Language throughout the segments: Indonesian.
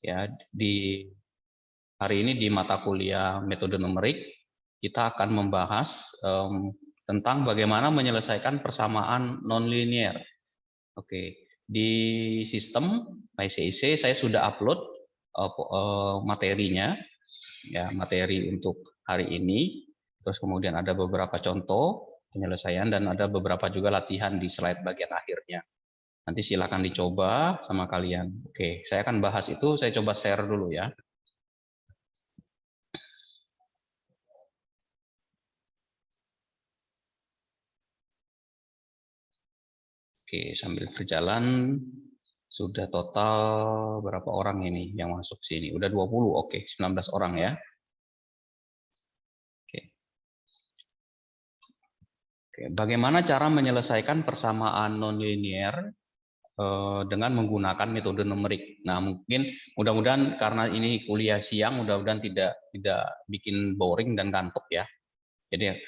Ya, di hari ini di mata kuliah metode numerik kita akan membahas tentang bagaimana menyelesaikan persamaan nonlinear. Oke, di sistem PyCIC saya sudah upload materinya, ya materi untuk hari ini. Terus kemudian ada beberapa contoh penyelesaian dan ada beberapa juga latihan di slide bagian akhirnya. Nanti silakan dicoba sama kalian. Oke, saya akan bahas itu. Saya coba share dulu ya. Oke, sambil berjalan sudah total berapa orang ini yang masuk sini? Udah 20. Oke, 19 orang ya. Oke, bagaimana cara menyelesaikan persamaan nonlinear dengan menggunakan metode numerik? Nah, mungkin mudah-mudahan karena ini kuliah siang, mudah-mudahan tidak bikin boring dan ngantuk ya. Jadi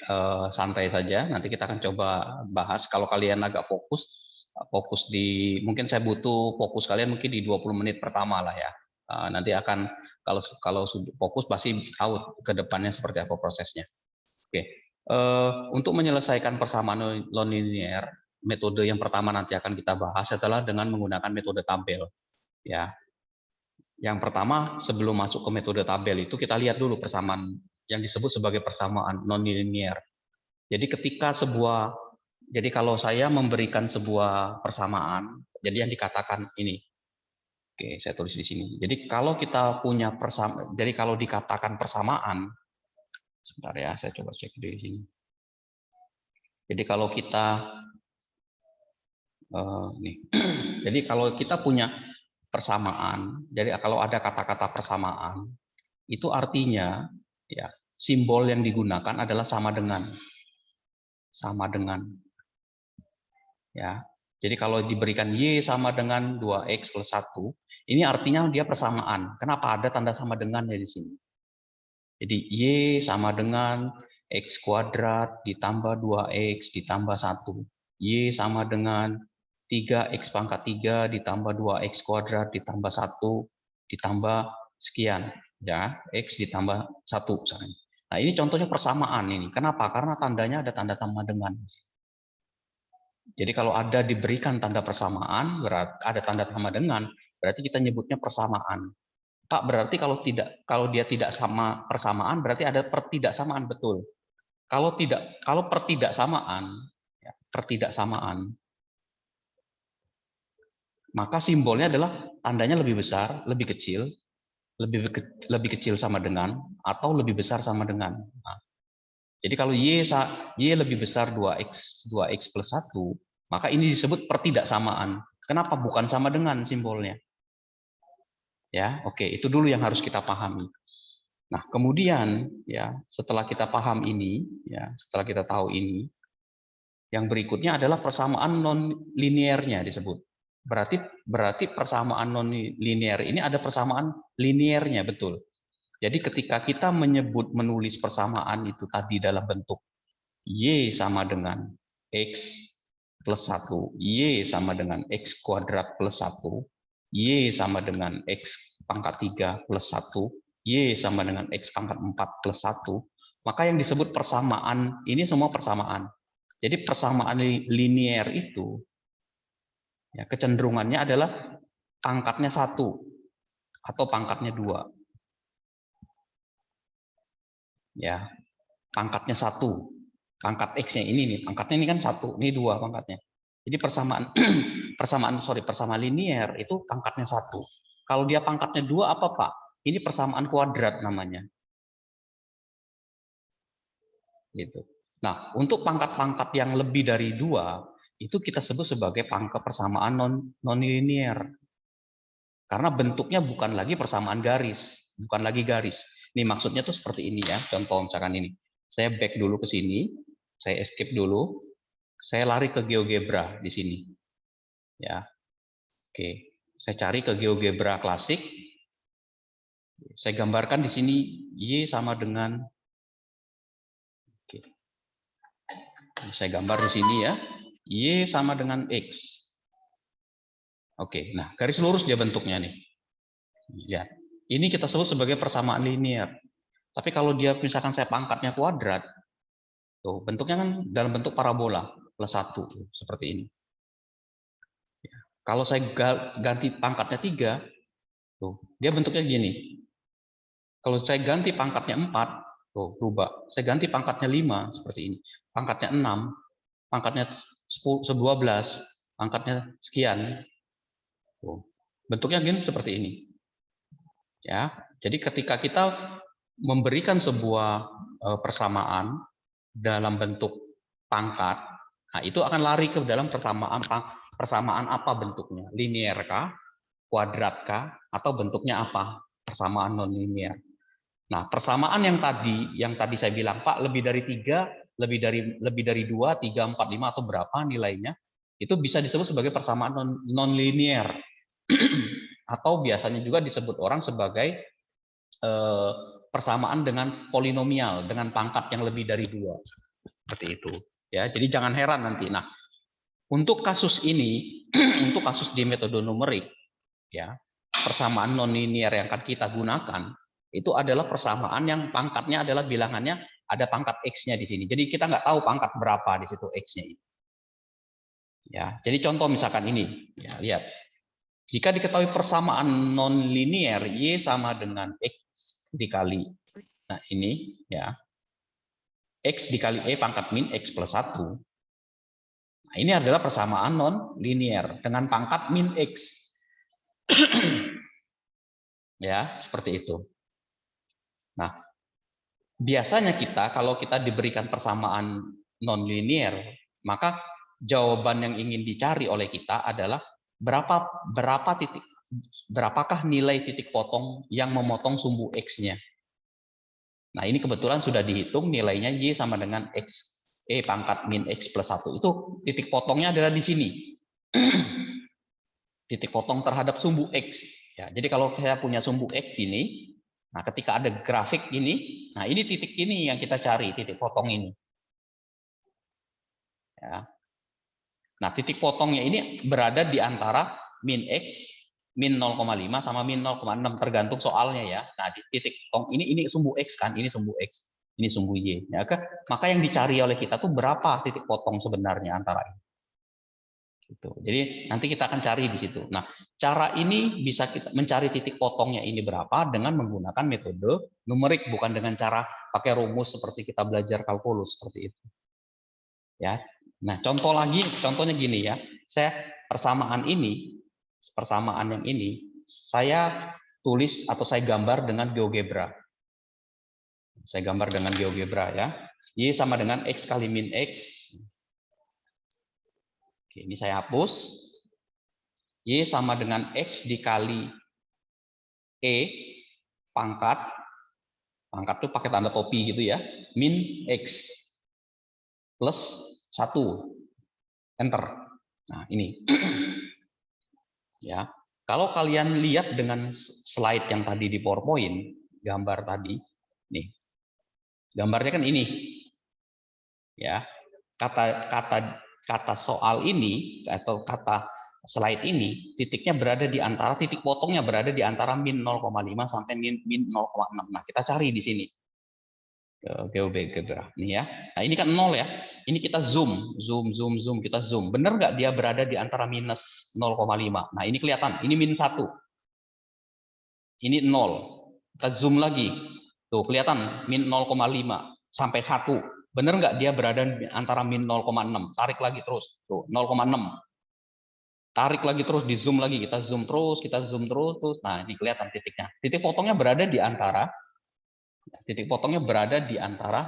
santai saja. Nanti kita akan coba bahas. Kalau kalian agak fokus di, mungkin saya butuh fokus kalian mungkin di 20 menit pertama lah ya. Nanti akan kalau fokus pasti tahu ke depannya seperti apa prosesnya. Oke. Untuk menyelesaikan persamaan nonlinear, metode yang pertama nanti akan kita bahas adalah dengan menggunakan metode tabel. Ya, yang pertama sebelum masuk ke metode tabel itu kita lihat dulu persamaan yang disebut sebagai persamaan nonlinear. Jadi jadi kalau saya memberikan sebuah persamaan, jadi yang dikatakan ini. Oke, saya tulis di sini. Jadi kalau kita punya jadi kalau dikatakan persamaan, sebentar ya, saya coba cek di sini. Jadi kalau kita jadi kalau kita punya persamaan, jadi kalau ada kata-kata persamaan, itu artinya ya simbol yang digunakan adalah sama dengan ya. Jadi kalau diberikan Y sama dengan 2X plus 1, ini artinya dia persamaan. Kenapa ada tanda sama dengannya di sini? Jadi Y sama dengan X kuadrat ditambah 2X ditambah 1. Y sama dengan 3X pangkat 3 ditambah 2X kuadrat ditambah 1 ditambah sekian. Ya, X ditambah 1. Nah, ini contohnya persamaan ini. Kenapa? Karena tandanya ada tanda sama dengan. Jadi kalau ada diberikan tanda persamaan, berarti ada tanda sama dengan, berarti kita nyebutnya persamaan. Pak, berarti kalau dia tidak sama persamaan, berarti ada pertidaksamaan, betul. Kalau pertidaksamaan, ya, maka simbolnya adalah tandanya lebih besar, lebih kecil, lebih kecil sama dengan, atau lebih besar sama dengan. Nah, jadi kalau Y lebih besar 2X plus 1, maka ini disebut pertidaksamaan. Kenapa bukan sama dengan simbolnya? Ya, oke, itu dulu yang harus kita pahami. Nah, kemudian ya, setelah kita paham ini, ya, setelah kita tahu ini, yang berikutnya adalah persamaan non-linearnya disebut. Berarti persamaan non-linear ini ada persamaan linearnya, betul. Jadi ketika kita menulis persamaan itu tadi dalam bentuk Y sama dengan X plus 1, Y sama dengan X kuadrat plus 1, Y sama dengan X pangkat 3 plus 1, Y sama dengan X pangkat 4 plus 1, maka yang disebut persamaan, ini semua persamaan. Jadi persamaan linear itu, ya, kecenderungannya adalah pangkatnya 1 atau pangkatnya 2. Ya, pangkatnya 1. Pangkat X-nya ini nih, pangkatnya ini kan 1, ini 2 pangkatnya. Jadi persamaan linear itu pangkatnya 1. Kalau dia pangkatnya 2 apa, Pak? Ini persamaan kuadrat namanya. Gitu. Nah, untuk pangkat-pangkat yang lebih dari 2, itu kita sebut sebagai pangkat persamaan non-linear. Karena bentuknya bukan lagi persamaan garis, bukan lagi garis. Ini maksudnya tuh seperti ini ya, contoh misalkan ini. Saya back dulu ke sini, saya escape dulu, saya lari ke GeoGebra di sini. Ya. Oke, saya cari ke GeoGebra klasik. Saya gambarkan di sini Y sama dengan, oke, saya gambar di sini ya, Y sama dengan X. Oke, nah garis lurus dia bentuknya nih. Ya, ini kita sebut sebagai persamaan linear. Tapi kalau dia misalkan saya pangkatnya kuadrat, tuh bentuknya kan dalam bentuk parabola plus 1 seperti ini. Kalau saya ganti pangkatnya 3, tuh dia bentuknya gini. Kalau saya ganti pangkatnya 4, tuh berubah. Saya ganti pangkatnya 5 seperti ini. Pangkatnya 6, pangkatnya 12, pangkatnya sekian. Tuh. Bentuknya gini seperti ini. Ya. Jadi ketika kita memberikan sebuah persamaan dalam bentuk pangkat, nah itu akan lari ke dalam persamaan apa bentuknya? Linear kah? Kuadrat kah? Atau bentuknya apa? Persamaan non linear. Nah, persamaan yang tadi saya bilang, Pak, lebih dari 3, lebih dari 2, 3, 4, 5 atau berapa nilainya, itu bisa disebut sebagai persamaan non linear. Atau biasanya juga disebut orang sebagai persamaan dengan polinomial, dengan pangkat yang lebih dari 2. Seperti itu. Ya, jadi jangan heran nanti. Nah, untuk kasus ini, untuk kasus di metode numerik, ya, persamaan non-linear yang akan kita gunakan, itu adalah persamaan yang pangkatnya adalah bilangannya ada pangkat X-nya di sini. Jadi kita nggak tahu pangkat berapa di situ X-nya ini. Ya, jadi contoh misalkan ini, ya, lihat. Jika diketahui persamaan non-linear Y sama dengan X dikali, nah ini ya, X dikali E pangkat min X plus 1. Nah, ini adalah persamaan non-linear dengan pangkat min X. Ya, seperti itu. Nah, biasanya kita kalau kita diberikan persamaan non-linear, maka jawaban yang ingin dicari oleh kita adalah berapakah nilai titik potong yang memotong sumbu X-nya. Nah, ini kebetulan sudah dihitung nilainya Y sama dengan X E pangkat min X plus 1. Itu titik potongnya adalah di sini. Titik potong terhadap sumbu X. Ya, jadi kalau saya punya sumbu X ini, nah ketika ada grafik ini, nah ini titik ini yang kita cari, titik potong ini. Ya. Nah, titik potongnya ini berada di antara min X, min 0,5 sama min 0,6 tergantung soalnya ya. Nah, di titik potong ini sumbu X kan, ini sumbu X, ini sumbu Y. Ya, maka yang dicari oleh kita tuh berapa titik potong sebenarnya antara ini. Gitu. Jadi nanti kita akan cari di situ. Nah, cara ini bisa kita mencari titik potongnya ini berapa dengan menggunakan metode numerik, bukan dengan cara pakai rumus seperti kita belajar kalkulus seperti itu. Ya. Nah, contohnya gini ya. Saya persamaan yang ini saya tulis atau saya gambar dengan GeoGebra. Saya gambar dengan GeoGebra ya. Y sama dengan X kali min X. Oke, ini saya hapus. Y sama dengan X dikali E pangkat itu pakai tanda topi gitu ya, min X plus 1. Enter. Nah, ini. Ya. Kalau kalian lihat dengan slide yang tadi di PowerPoint, gambar tadi, nih. Gambarnya kan ini. Ya. Kata soal ini atau kata slide ini, titiknya berada di antara, titik potongnya berada di antara min 0,5 sampai min 0,6. Nah, kita cari di sini. GeoGebra nih ya. Nah, ini kan 0 ya. Ini kita zoom, kita zoom. Benar nggak dia berada di antara minus 0,5? Nah, ini kelihatan. Ini min 1. Ini 0. Kita zoom lagi. Tuh, kelihatan min 0,5 sampai 1. Benar nggak dia berada antara min 0,6? Tarik lagi terus. Tuh, 0,6. Tarik lagi terus, di zoom lagi. Kita zoom terus. Nah, ini kelihatan titiknya. Titik potongnya berada di antara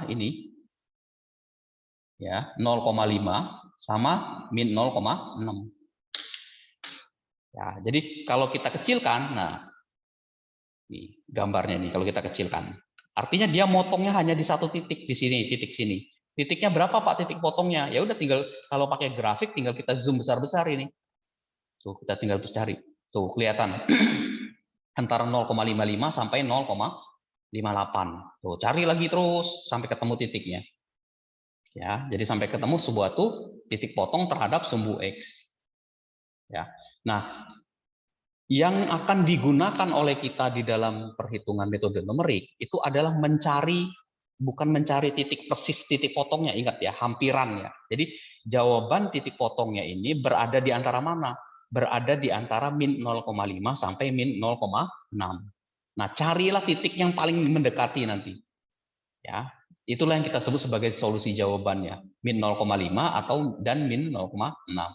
ini ya, 0,5 sama min 0,6. Ya, jadi kalau kita kecilkan, nah nih gambarnya nih kalau kita kecilkan. Artinya dia motongnya hanya di satu titik di sini, titik sini. Titiknya berapa Pak titik potongnya? Ya udah tinggal kalau pakai grafik tinggal kita zoom besar-besar ini. Tuh, kita tinggal cari. Tuh, kelihatan. Antara 0,55 sampai 0,58. Tuh, cari lagi terus sampai ketemu titiknya. Ya, jadi sampai ketemu sebuah titik potong terhadap sumbu X. Ya. Nah, Yang akan digunakan oleh kita di dalam perhitungan metode numerik itu adalah mencari, bukan mencari titik persis titik potongnya, ingat ya, hampiran ya. Jadi jawaban titik potongnya ini berada di antara mana? Berada di antara min 0,5 sampai min 0,6. Nah, carilah titik yang paling mendekati nanti. Ya, itulah yang kita sebut sebagai solusi jawabannya, min 0,5 atau dan min 0,6.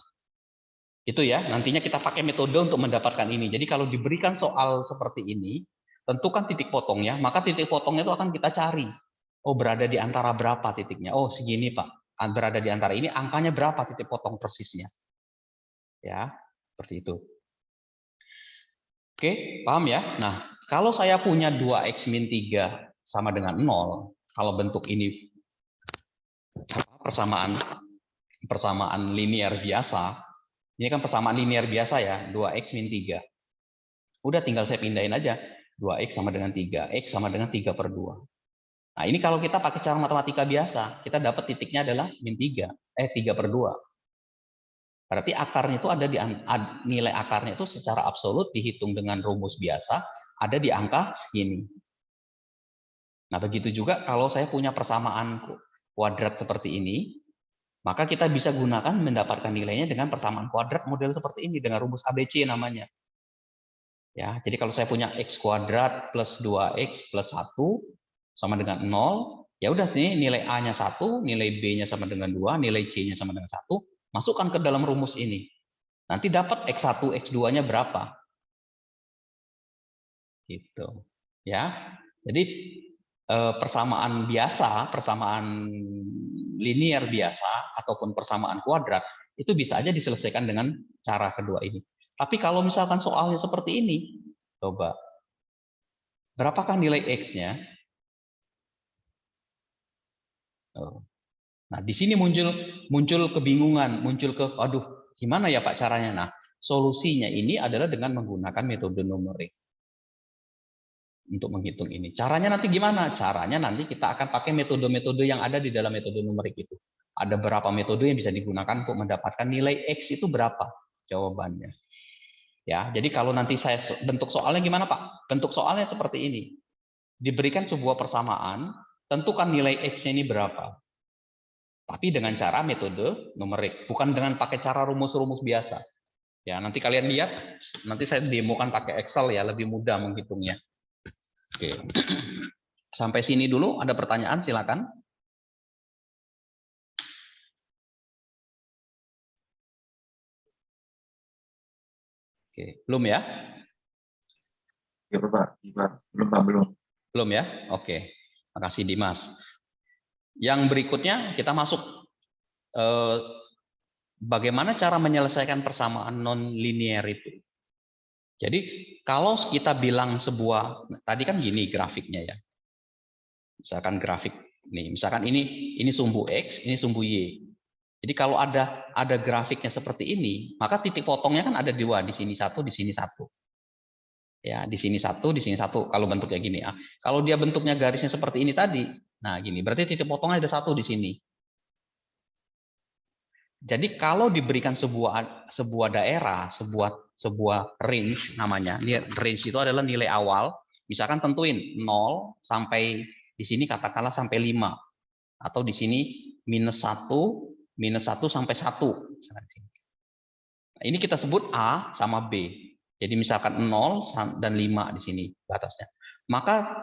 Itu ya, nantinya kita pakai metode untuk mendapatkan ini. Jadi kalau diberikan soal seperti ini, tentukan titik potongnya, maka titik potongnya itu akan kita cari. Oh, berada di antara berapa titiknya? Oh, segini, Pak. Berada di antara ini, angkanya berapa titik potong persisnya? Ya, seperti itu. Oke, paham ya? Nah, kalau saya punya 2x min 3 sama dengan 0, kalau bentuk ini persamaan linear biasa, ini kan persamaan linear biasa ya, 2x min 3. Udah tinggal saya pindahin aja. 2x sama dengan 3. X sama dengan 3 per 2. Nah, ini kalau kita pakai cara matematika biasa, kita dapat titiknya adalah min 3. 3 per 2. Berarti akarnya itu ada di nilai akarnya itu secara absolut dihitung dengan rumus biasa, ada di angka segini. Nah, begitu juga kalau saya punya persamaan kuadrat seperti ini, maka kita bisa gunakan mendapatkan nilainya dengan persamaan kuadrat model seperti ini, dengan rumus ABC namanya. Ya, jadi kalau saya punya x kuadrat plus 2x plus 1 sama dengan 0, ya udah ini nilai A-nya 1, nilai B-nya sama dengan 2, nilai C-nya sama dengan 1, masukkan ke dalam rumus ini. Nanti dapat x1, x2-nya berapa. Gitu. Ya. Jadi persamaan biasa, persamaan linear biasa ataupun persamaan kuadrat itu bisa aja diselesaikan dengan cara kedua ini. Tapi kalau misalkan soalnya seperti ini, coba berapakah nilai X-nya? Nah, di sini muncul kebingungan, muncul aduh, gimana ya Pak caranya? Nah, solusinya ini adalah dengan menggunakan metode numerik untuk menghitung ini. Caranya nanti gimana? Caranya nanti kita akan pakai metode-metode yang ada di dalam metode numerik itu. Ada berapa metode yang bisa digunakan untuk mendapatkan nilai X itu berapa jawabannya. Ya, jadi kalau nanti saya bentuk soalnya gimana Pak? Bentuk soalnya seperti ini. Diberikan sebuah persamaan, tentukan nilai X-nya ini berapa. Tapi dengan cara metode numerik, bukan dengan pakai cara rumus-rumus biasa. Ya, nanti kalian lihat, nanti saya demokan pakai Excel ya, lebih mudah menghitungnya. Oke. Sampai sini dulu, ada pertanyaan silakan. Oke, belum ya? Ya, Pak. Belum, Pak. Belum. Belum ya? Oke. Makasih Dimas. Yang berikutnya kita masuk bagaimana cara menyelesaikan persamaan non-linear itu. Jadi kalau kita bilang sebuah, tadi kan gini grafiknya ya. Misalkan grafik nih, misalkan ini sumbu X, ini sumbu Y. Jadi kalau ada grafiknya seperti ini, maka titik potongnya kan ada dua, di sini satu, di sini satu. Ya, di sini satu, di sini satu. Kalau bentuknya gini ya. Kalau dia bentuknya garisnya seperti ini tadi, nah gini, berarti titik potongnya ada satu di sini. Jadi kalau diberikan sebuah daerah, sebuah range namanya. Range itu adalah nilai awal. Misalkan tentuin 0 sampai di sini katakanlah sampai 5 atau di sini minus 1 sampai 1. Nah, ini kita sebut A sama B. Jadi misalkan 0 dan 5 di sini batasnya. Maka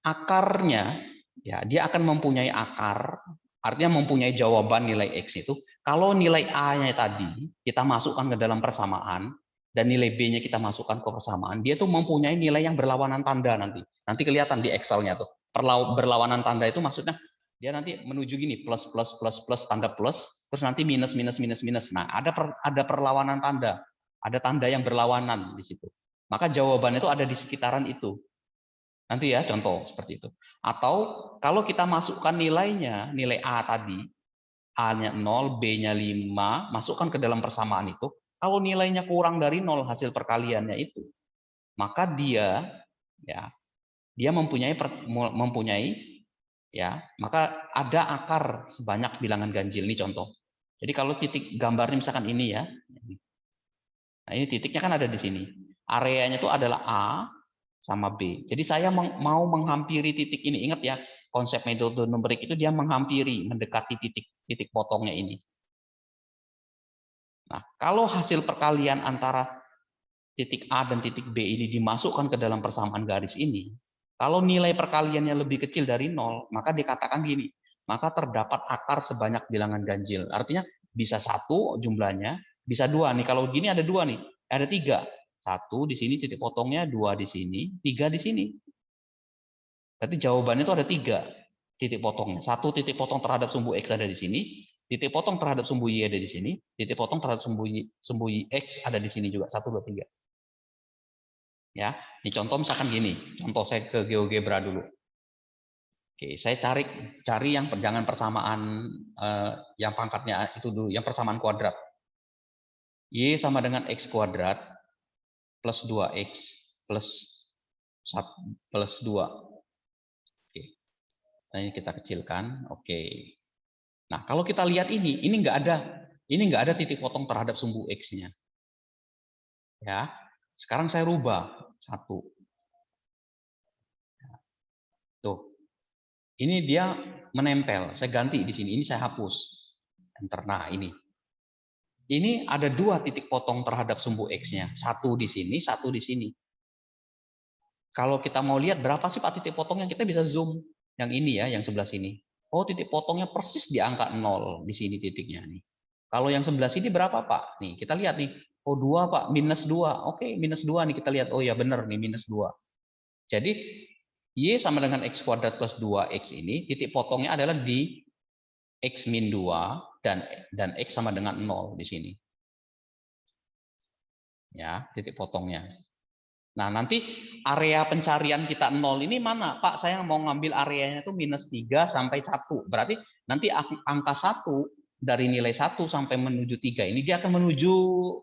akarnya ya dia akan mempunyai akar, artinya mempunyai jawaban nilai X itu. Kalau nilai A-nya tadi kita masukkan ke dalam persamaan dan nilai B-nya kita masukkan ke persamaan, dia tuh mempunyai nilai yang berlawanan tanda nanti. Nanti kelihatan di Excel-nya tuh. Berlawanan tanda itu maksudnya dia nanti menuju gini plus plus plus plus tanda plus, terus nanti minus minus minus minus. Nah, ada perlawanan tanda. Ada tanda yang berlawanan di situ. Maka jawaban itu ada di sekitaran itu. Nanti ya contoh seperti itu. Atau kalau kita masukkan nilainya, nilai A tadi, A-nya 0, B-nya 5, masukkan ke dalam persamaan itu, kalau nilainya kurang dari 0 hasil perkaliannya itu, maka dia mempunyai ya, maka ada akar sebanyak bilangan ganjil. Ini contoh. Jadi kalau titik gambarnya misalkan ini ya. Nah, ini titiknya kan ada di sini. Areanya itu adalah A sama B. Jadi saya mau menghampiri titik ini. Ingat ya, konsep metode numerik itu dia menghampiri, mendekati titik potongnya ini. Nah, kalau hasil perkalian antara titik A dan titik B ini dimasukkan ke dalam persamaan garis ini, kalau nilai perkaliannya lebih kecil dari 0, maka dikatakan gini, maka terdapat akar sebanyak bilangan ganjil. Artinya bisa 1 jumlahnya, bisa 2 nih. Kalau gini ada 2 nih, ada 3. 1 di sini titik potongnya, 2 di sini, 3 di sini. Berarti jawabannya itu ada 3 titik potongnya. 1 titik potong terhadap sumbu X ada di sini, titik potong terhadap sumbu Y ada di sini, titik potong terhadap sumbu X ada di sini juga. 1, 2, 3. Ya, ini contoh misalkan gini. Contoh saya ke GeoGebra dulu. Oke, saya cari yang jangan persamaan yang pangkatnya itu dulu, yang persamaan kuadrat. Y sama dengan X kuadrat plus 2X plus 2. Oke. Nah, ini kita kecilkan. Oke. Nah, kalau kita lihat ini nggak ada titik potong terhadap sumbu X-nya. Ya. Sekarang saya rubah 1. Tuh. Ini dia menempel. Saya ganti di sini. Ini saya hapus. Enter. Nah, ini. Ini ada 2 titik potong terhadap sumbu X-nya. 1 di sini, 1 di sini. Kalau kita mau lihat berapa sih Pak titik potongnya, kita bisa zoom. Yang ini ya, yang sebelah sini. Oh, titik potongnya persis di angka 0 di sini titiknya nih. Kalau yang sebelah sini berapa Pak? Nih, kita lihat nih. Oh, 2 Pak, minus 2. Oke, minus 2 nih kita lihat. Oh ya benar nih, minus 2. Jadi, Y sama dengan X kuadrat plus 2X ini, titik potongnya adalah di X min 2 dan X sama dengan 0 di sini. Ya, titik potongnya. Nah, nanti area pencarian kita 0 ini mana? Pak, saya mau ngambil areanya itu minus 3 sampai 1. Berarti nanti angka 1 dari nilai 1 sampai menuju 3 ini, dia akan menuju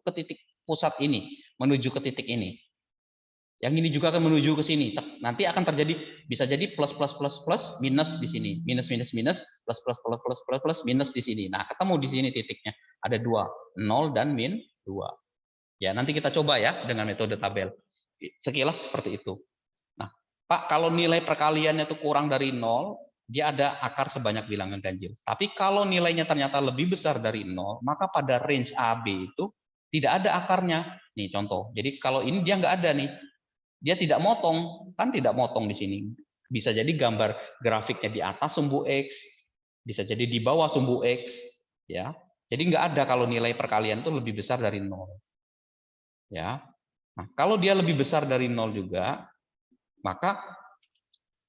ke titik pusat ini. Menuju ke titik ini. Yang ini juga akan menuju ke sini. Nanti akan terjadi, bisa jadi plus, plus, plus, plus, minus di sini. Minus, minus, minus, plus, plus, plus, plus, plus, plus, minus di sini. Nah, ketemu di sini titiknya. Ada 2. 0 dan min 2. Ya, nanti kita coba ya dengan metode tabel. Sekilas seperti itu. Nah, Pak, kalau nilai perkaliannya itu kurang dari 0, dia ada akar sebanyak bilangan ganjil. Tapi kalau nilainya ternyata lebih besar dari 0, maka pada range AB itu tidak ada akarnya. Nih contoh. Jadi kalau ini dia nggak ada nih. Dia tidak motong. Kan tidak motong di sini. Bisa jadi gambar grafiknya di atas sumbu X. Bisa jadi di bawah sumbu X. Ya. Jadi nggak ada kalau nilai perkalian itu lebih besar dari 0. Ya. Nah, kalau dia lebih besar dari 0 juga, maka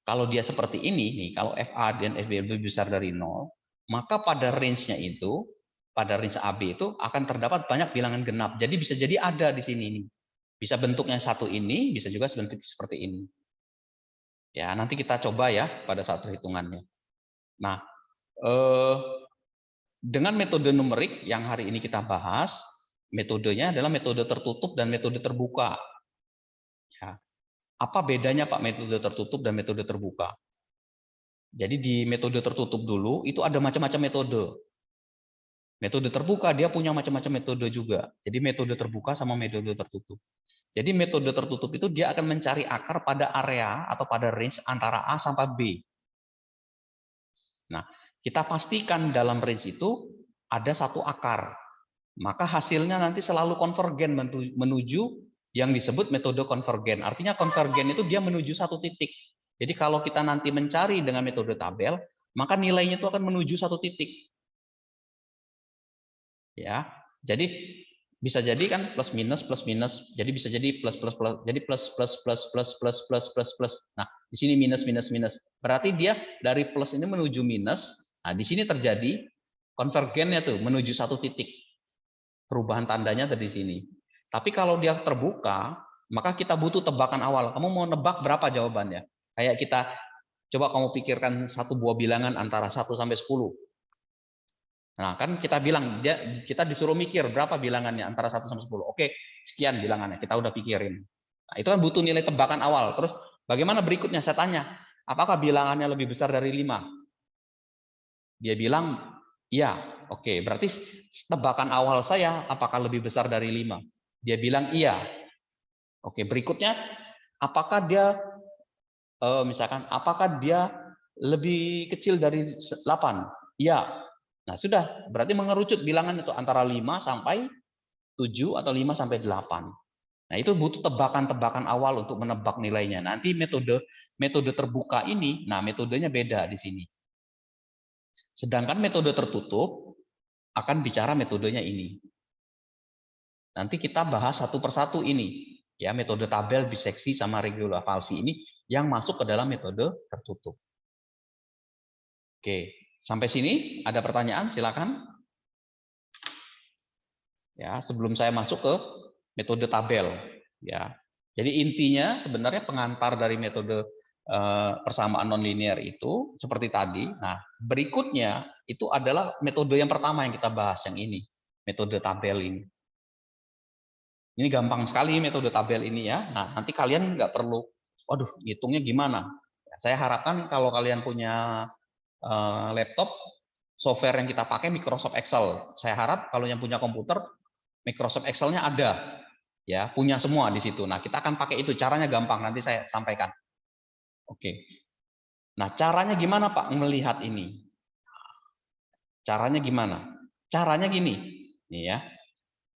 kalau dia seperti ini nih, kalau FA dan FB lebih besar dari 0, maka pada range-nya itu, pada range AB itu akan terdapat banyak bilangan genap. Jadi bisa jadi ada di sini nih. Bisa bentuknya satu ini, bisa juga bentuk seperti ini. Ya, nanti kita coba ya pada saat perhitungannya. Nah, dengan metode numerik yang hari ini kita bahas, metodenya adalah metode tertutup dan metode terbuka. Ya. Apa bedanya Pak metode tertutup dan metode terbuka? Jadi di metode tertutup dulu itu ada macam-macam metode. Metode terbuka dia punya macam-macam metode juga. Jadi metode terbuka sama metode tertutup. Jadi metode tertutup itu dia akan mencari akar pada area atau pada range antara A sampai B. Nah, kita pastikan dalam range itu ada satu akar. Maka hasilnya nanti selalu konvergen menuju yang disebut metode konvergen. Artinya konvergen itu dia menuju satu titik. Jadi kalau kita nanti mencari dengan metode tabel, maka nilainya itu akan menuju satu titik. Ya. Jadi bisa jadi kan plus minus plus minus. Jadi bisa jadi plus plus plus. Jadi plus plus plus plus plus plus plus plus. Nah, di sini minus minus minus. Berarti dia dari plus ini menuju minus. Nah, di sini terjadi konvergennya tuh menuju satu titik. Perubahan tandanya ada di sini. Tapi kalau dia terbuka, maka kita butuh tebakan awal. Kamu mau nebak berapa jawabannya? Kayak kita, coba kamu pikirkan satu buah bilangan antara 1 sampai 10. Nah, kan kita bilang, kita disuruh mikir berapa bilangannya antara 1 sampai 10. Oke, sekian bilangannya, kita udah pikirin. Nah, itu kan butuh nilai tebakan awal. Terus bagaimana berikutnya? Saya tanya, apakah bilangannya lebih besar dari 5? Dia bilang, iya. Oke, berarti tebakan awal saya apakah lebih besar dari 5? Dia bilang iya. Oke, berikutnya apakah dia misalkan apakah dia lebih kecil dari 8? Ya. Nah, sudah, berarti mengerucut bilangan itu antara 5 sampai 7 atau 5 sampai 8. Nah, itu butuh tebakan-tebakan awal untuk menebak nilainya. Nanti metode terbuka ini, nah metodenya beda di sini. Sedangkan metode tertutup akan bicara metodenya ini. Nanti kita bahas satu persatu ini, ya metode tabel, biseksi, sama regular falsi ini yang masuk ke dalam metode tertutup. Oke, sampai sini ada pertanyaan? Silakan. Ya, sebelum saya masuk ke metode tabel, ya. Jadi intinya sebenarnya pengantar dari metode persamaan nonlinear itu seperti tadi. Nah, berikutnya itu adalah metode yang pertama yang kita bahas, yang ini, metode tabel ini. Ini gampang sekali metode tabel ini ya. Nah, nanti kalian nggak perlu, waduh, hitungnya gimana? Saya harapkan kalau kalian punya laptop, software yang kita pakai Microsoft Excel. Saya harap kalau yang punya komputer, Microsoft Excel-nya ada, ya, punya semua di situ. Nah, kita akan pakai itu. Caranya gampang, nanti saya sampaikan. Oke. Nah, caranya gimana Pak melihat ini? Caranya gimana? Caranya gini, nih ya,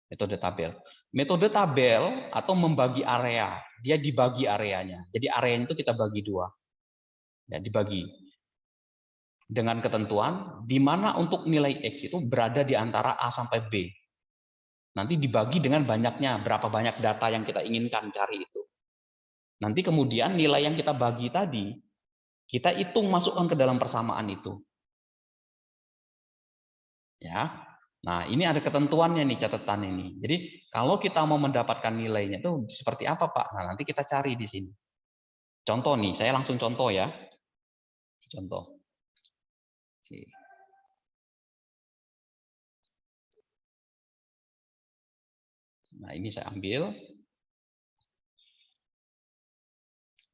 metode tabel. Metode tabel atau membagi area, dia dibagi areanya. Jadi areanya itu kita bagi dua, ya, dibagi dengan ketentuan di mana untuk nilai X itu berada di antara A sampai B. Nanti dibagi dengan banyaknya, berapa banyak data yang kita inginkan cari itu. Nanti kemudian nilai yang kita bagi tadi, kita hitung masukkan ke dalam persamaan itu. Ya. Nah, ini ada ketentuannya nih, catatan ini. Jadi, kalau kita mau mendapatkan nilainya itu seperti apa, Pak? Nah, nanti kita cari di sini. Contoh nih, saya langsung contoh ya. Contoh. Oke. Nah, ini saya ambil.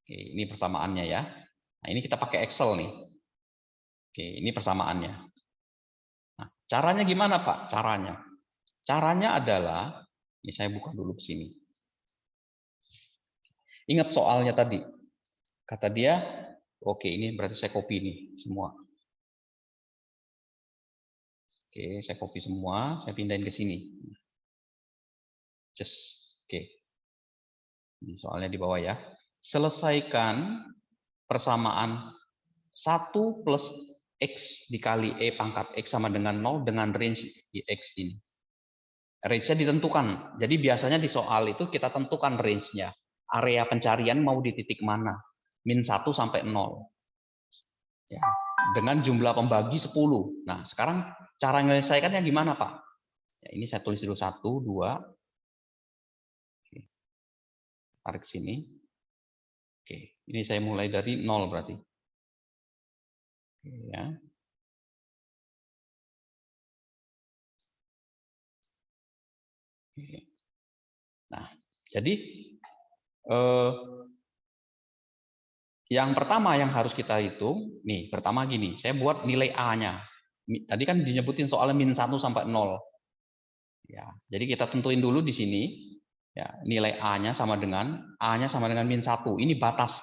Oke, ini persamaannya ya. Nah, ini kita pakai Excel nih. Oke, ini persamaannya. Nah, caranya gimana, Pak? Caranya adalah, ini saya buka dulu ke sini. Ingat soalnya tadi. Kata dia, oke, ini berarti saya copy nih semua. Oke, saya copy semua, saya pindahin ke sini. Just, oke. Ini soalnya di bawah ya. Selesaikan persamaan 1 plus X dikali E pangkat X sama dengan 0 dengan range X ini. Range-nya ditentukan. Jadi biasanya di soal itu kita tentukan range-nya. Area pencarian mau di titik mana. Min 1 sampai 0. Ya, dengan jumlah pembagi 10. Nah, sekarang cara menyelesaikannya gimana, Pak? Ya, ini saya tulis dulu 1, 2. Oke. Tarik sini. Oke, ini saya mulai dari 0 berarti. Oke, ya. Oke. Nah, jadi yang pertama yang harus kita hitung, nih, pertama gini, saya buat nilai A-nya. Tadi kan dinyebutin soalnya min 1 sampai 0. Ya, jadi kita tentuin dulu di sini, ya, nilai A-nya sama dengan min 1. Ini batas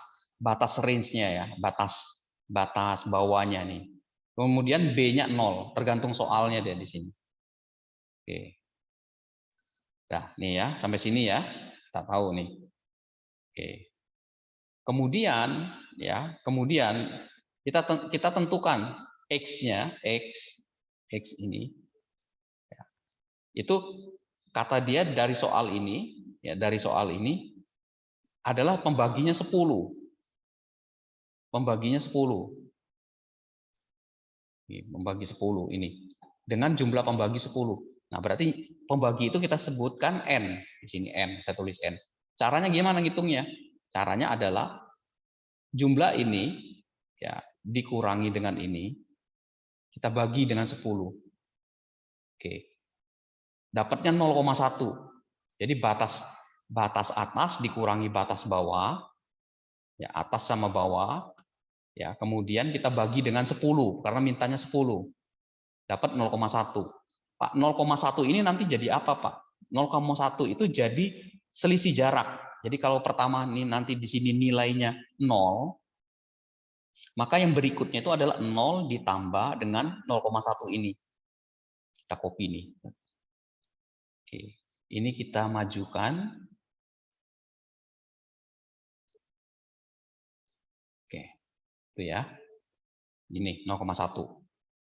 range-nya ya, batas bawahnya nih. Kemudian B-nya 0, tergantung soalnya dia di sini. Oke. Nah, nih ya, sampai sini ya. Kita tahu nih. Oke. Kemudian kita tentukan X-nya, X ini. Ya. Itu kata dia dari soal ini, ya, dari soal ini adalah pembaginya 10. Pembaginya 10. Membagi 10 ini. Dengan jumlah pembagi 10. Nah, berarti pembagi itu kita sebutkan N. Di sini N, saya tulis N. Caranya gimana ngitungnya? Caranya adalah jumlah ini ya dikurangi dengan ini, kita bagi dengan 10. Oke. Dapatnya 0,1. Jadi batas atas dikurangi batas bawah, ya, atas sama bawah, ya, kemudian kita bagi dengan 10 karena mintanya 10. Dapat 0,1. Pak, 0,1 ini nanti jadi apa, Pak? 0,1 itu jadi selisih jarak. Jadi kalau pertama nih nanti di sini nilainya 0, maka yang berikutnya itu adalah 0 ditambah dengan 0,1 ini. Kita copy nih. Oke, ini kita majukan. Oke, itu ya. Ini 0,1.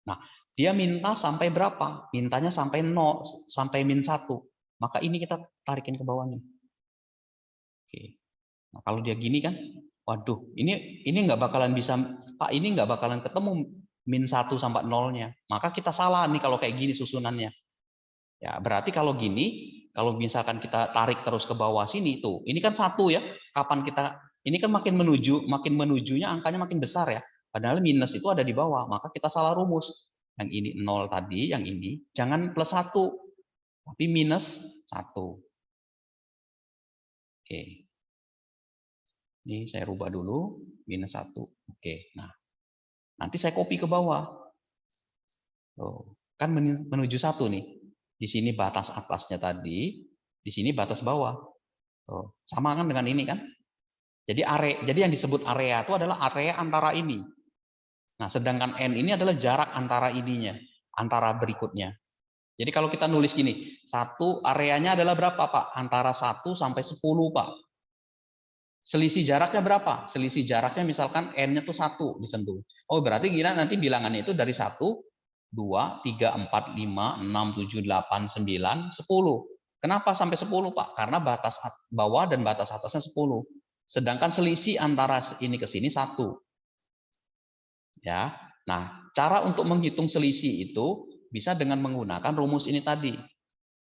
Nah, dia minta sampai berapa? Mintanya sampai 0, sampai -1. Maka ini kita tarikin ke bawah nih. Oke. Nah, kalau dia gini kan, waduh, ini nggak bakalan bisa, Pak, ini nggak bakalan ketemu -1 sampai 0-nya. Maka kita salah nih kalau kayak gini susunannya. Ya, berarti kalau gini, kalau misalkan kita tarik terus ke bawah sini tuh, ini kan 1 ya. Kapan kita ini kan makin menujunya angkanya makin besar ya. Padahal minus itu ada di bawah, maka kita salah rumus. Yang ini 0 tadi, yang ini jangan +1, tapi -1. Oke. Ini saya rubah dulu, -1. Oke, nah. Nanti saya copy ke bawah. Tuh, kan menuju 1 nih. Di sini batas atasnya tadi, di sini batas bawah. Tuh, sama kan dengan ini kan? Jadi yang disebut area itu adalah area antara ini. Nah, sedangkan N ini adalah jarak antara ininya, antara berikutnya. Jadi kalau kita nulis gini, satu areanya adalah berapa, Pak? Antara 1 sampai 10, Pak. Selisih jaraknya berapa? Selisih jaraknya misalkan N-nya tuh 1 disentuh. Oh, berarti kita nanti bilangannya itu dari 1, 2, 3, 4, 5, 6, 7, 8, 9, 10. Kenapa sampai 10, Pak? Karena batas bawah dan batas atasnya 10. Sedangkan selisih antara ini ke sini 1. Ya. Nah, cara untuk menghitung selisih itu bisa dengan menggunakan rumus ini tadi.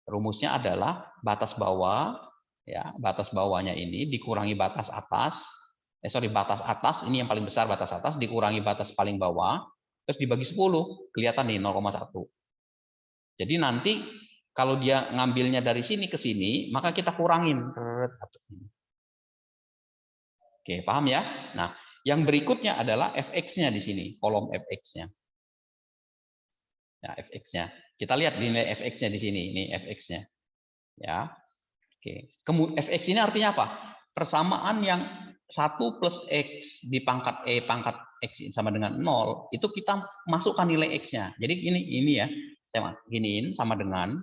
Rumusnya adalah batas bawah, ya, batas bawahnya ini dikurangi batas atas, batas atas ini yang paling besar, batas atas dikurangi batas paling bawah, terus dibagi 10, kelihatan nih 0,1. Jadi nanti kalau dia ngambilnya dari sini ke sini, maka kita kurangin. Oke, paham ya? Nah, yang berikutnya adalah fx-nya di sini, kolom fx-nya. Ya, fx-nya. Kita lihat nilai fx-nya di sini, ini fx-nya. Ya. Oke. Fx ini artinya apa? Persamaan yang 1 plus x di pangkat pangkat x sama dengan 0, itu kita masukkan nilai x-nya. Jadi ini ya, saya giniin sama dengan,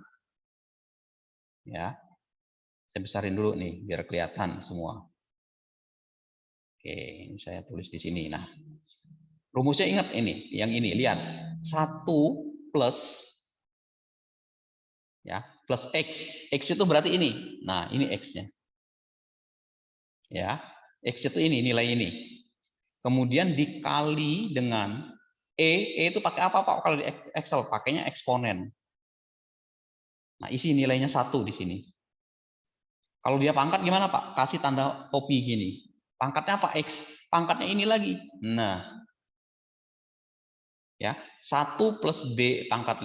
ya. Saya besarin dulu nih biar kelihatan semua. Oke, ini saya tulis di sini. Nah, rumusnya ingat ini, yang ini lihat 1 plus, ya, plus x itu berarti ini. Nah, ini x-nya. Ya, x itu ini nilai ini. Kemudian dikali dengan e itu pakai apa Pak? Kalau di Excel pakainya eksponen. Nah, isi nilainya 1 di sini. Kalau dia pangkat gimana Pak? Kasih tanda topi gini. Pangkatnya apa? X. Pangkatnya ini lagi. Nah, ya, 1 plus B pangkat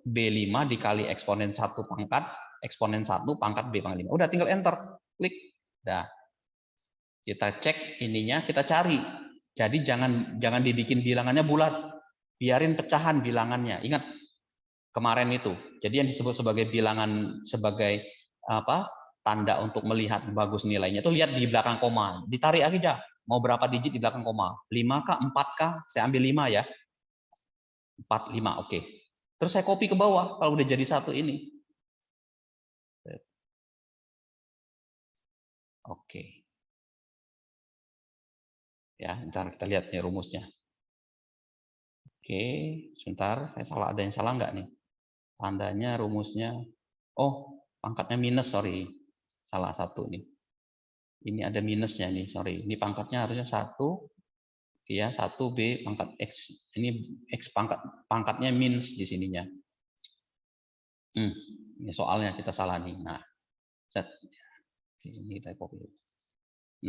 B5 dikali eksponen 1 pangkat, eksponen 1 pangkat B pangkat 5. Udah tinggal enter, klik. Dah. Kita cek ininya, kita cari. Jadi jangan dibikin bilangannya bulat. Biarin pecahan bilangannya. Ingat kemarin itu. Jadi yang disebut sebagai bilangan, sebagai apa? Tanda untuk melihat bagus nilainya itu lihat di belakang koma. Ditarik aja. Mau berapa digit di belakang koma? 5 kah, 4 kah? Saya ambil 5 ya. 4, 5, oke. Terus saya copy ke bawah kalau udah jadi 1 ini. Oke. Ya, ntar kita lihat nih rumusnya. Oke, sebentar, saya salah, ada yang salah nggak nih? Tandanya, rumusnya, oh, pangkatnya minus, sorry. Salah satu nih. Ini ada minusnya nih, sorry. Ini pangkatnya harusnya 1, ya, 1 B pangkat X. Ini X pangkatnya minus di sininya. Ini soalnya kita salah nih. Nah, set. Oke, ini kita copy.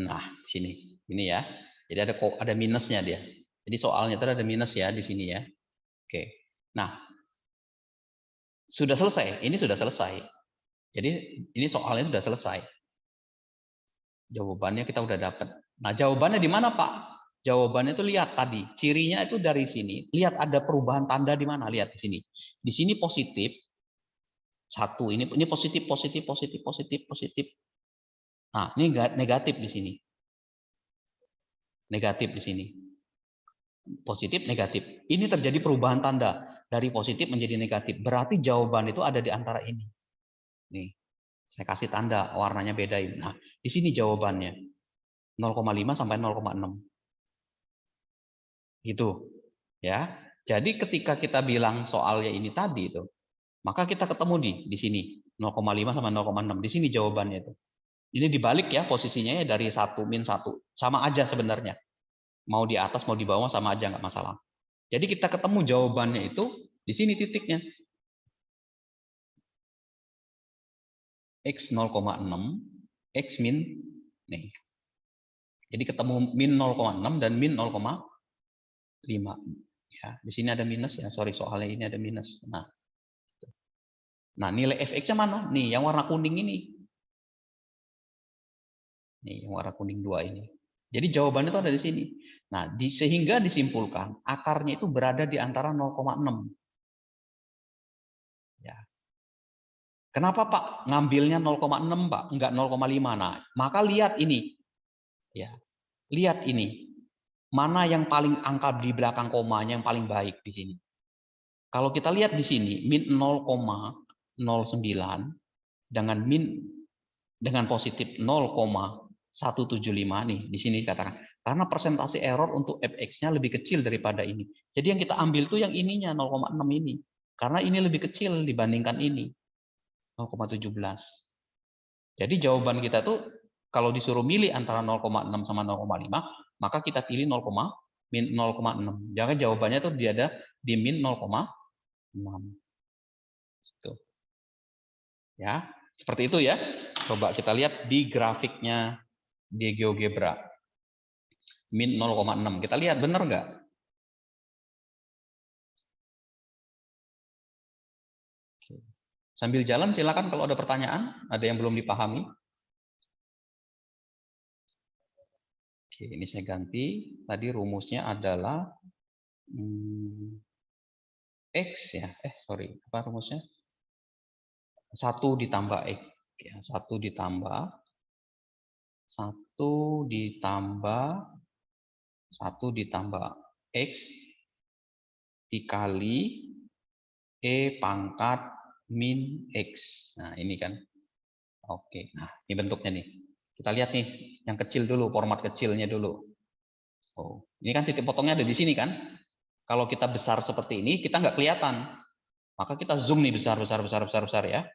Nah, di sini. Ini ya. Jadi ada minusnya dia. Jadi soalnya itu ada minus ya di sini ya. Oke. Nah, sudah selesai. Ini sudah selesai. Jadi ini soalnya sudah selesai. Jawabannya kita udah dapat. Nah, jawabannya di mana, Pak? Jawabannya itu lihat tadi. Cirinya itu dari sini. Lihat ada perubahan tanda di mana? Lihat di sini. Di sini positif. 1. Ini positif, positif, positif, positif, positif. Nah, ini negatif di sini. Negatif di sini. Positif, negatif. Ini terjadi perubahan tanda dari positif menjadi negatif. Berarti jawaban itu ada di antara ini. Nih, saya kasih tanda warnanya bedain. Nah, di sini jawabannya 0,5 sampai 0,6. Gitu. Ya. Jadi ketika kita bilang soalnya ini tadi itu, maka kita ketemu di sini 0,5 sampai 0,6. Di sini jawabannya itu. Ini dibalik ya posisinya ya dari 1 min 1. Sama aja sebenarnya. Mau di atas mau di bawah sama aja nggak masalah. Jadi kita ketemu jawabannya itu di sini titiknya. X 0,6, X min nih. Jadi ketemu min 0,6 dan min 0,5. Ya, di sini ada minus ya. Sorry soalnya ini ada minus. Nah, nilai fx-nya mana? Nih, yang warna kuning ini. Nih, yang warna kuning 2 ini. Jadi jawabannya itu ada di sini. Nah, sehingga disimpulkan akarnya itu berada di antara 0,6. Ya. Kenapa Pak ngambilnya 0,6 Pak, enggak 0,5? Nah, maka lihat ini. Ya. Lihat ini. Mana yang paling angka di belakang komanya yang paling baik di sini? Kalau kita lihat di sini min 0,09 dengan positif 0,175 nih di sini katakan. Karena persentase error untuk fx-nya lebih kecil daripada ini. Jadi yang kita ambil tuh yang ininya 0,6 ini. Karena ini lebih kecil dibandingkan ini 0,17. Jadi jawaban kita tuh kalau disuruh milih antara 0,6 sama 0,5, maka kita pilih 0,6. Jangan jawabannya tuh dia ada di min 0,6. Gitu. Ya, seperti itu ya. Coba kita lihat di grafiknya di GeoGebra. Min 0,6. Kita lihat benar nggak? Sambil jalan silakan kalau ada pertanyaan, ada yang belum dipahami. Oke, ini saya ganti. Tadi rumusnya adalah X ya. Sorry, apa rumusnya? 1 ditambah X. Ya, 1 ditambah 1 ditambah X dikali E pangkat min X. Nah, ini kan. Oke, nah ini bentuknya nih. Kita lihat nih, yang kecil dulu, format kecilnya dulu. Oh, ini kan titik potongnya ada di sini kan. Kalau kita besar seperti ini, kita nggak kelihatan. Maka kita zoom nih besar ya.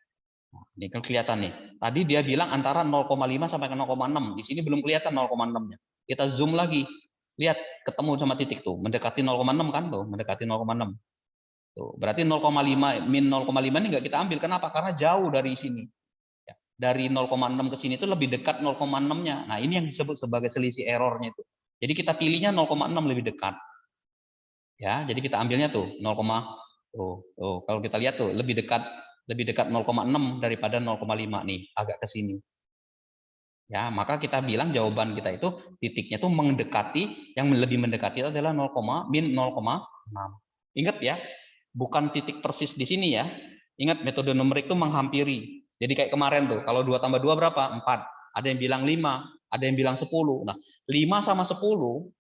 Nah, ini kan kelihatan nih. Tadi dia bilang antara 0,5 sampai ke 0,6. Di sini belum kelihatan 0,6-nya. Kita zoom lagi. Lihat, ketemu sama titik tuh. Mendekati 0,6 kan tuh. Mendekati 0,6. Tuh, berarti 0,5 min 0,5 ini nggak kita ambil. Kenapa? Karena jauh dari sini. Ya, dari 0,6 ke sini itu lebih dekat 0,6-nya. Nah, ini yang disebut sebagai selisih errornya itu. Jadi kita pilihnya 0,6 lebih dekat. Ya, jadi kita ambilnya tuh 0, kalau kita lihat tuh lebih dekat 0,6 daripada 0,5 nih, agak ke sini. Ya, maka kita bilang jawaban kita itu titiknya tuh mendekati, yang lebih mendekati itu adalah min 0,6. Ingat ya, bukan titik persis di sini ya. Ingat metode numerik itu menghampiri. Jadi kayak kemarin tuh, kalau 2 tambah 2 berapa? 4. Ada yang bilang 5, ada yang bilang 10. Nah, 5 sama 10,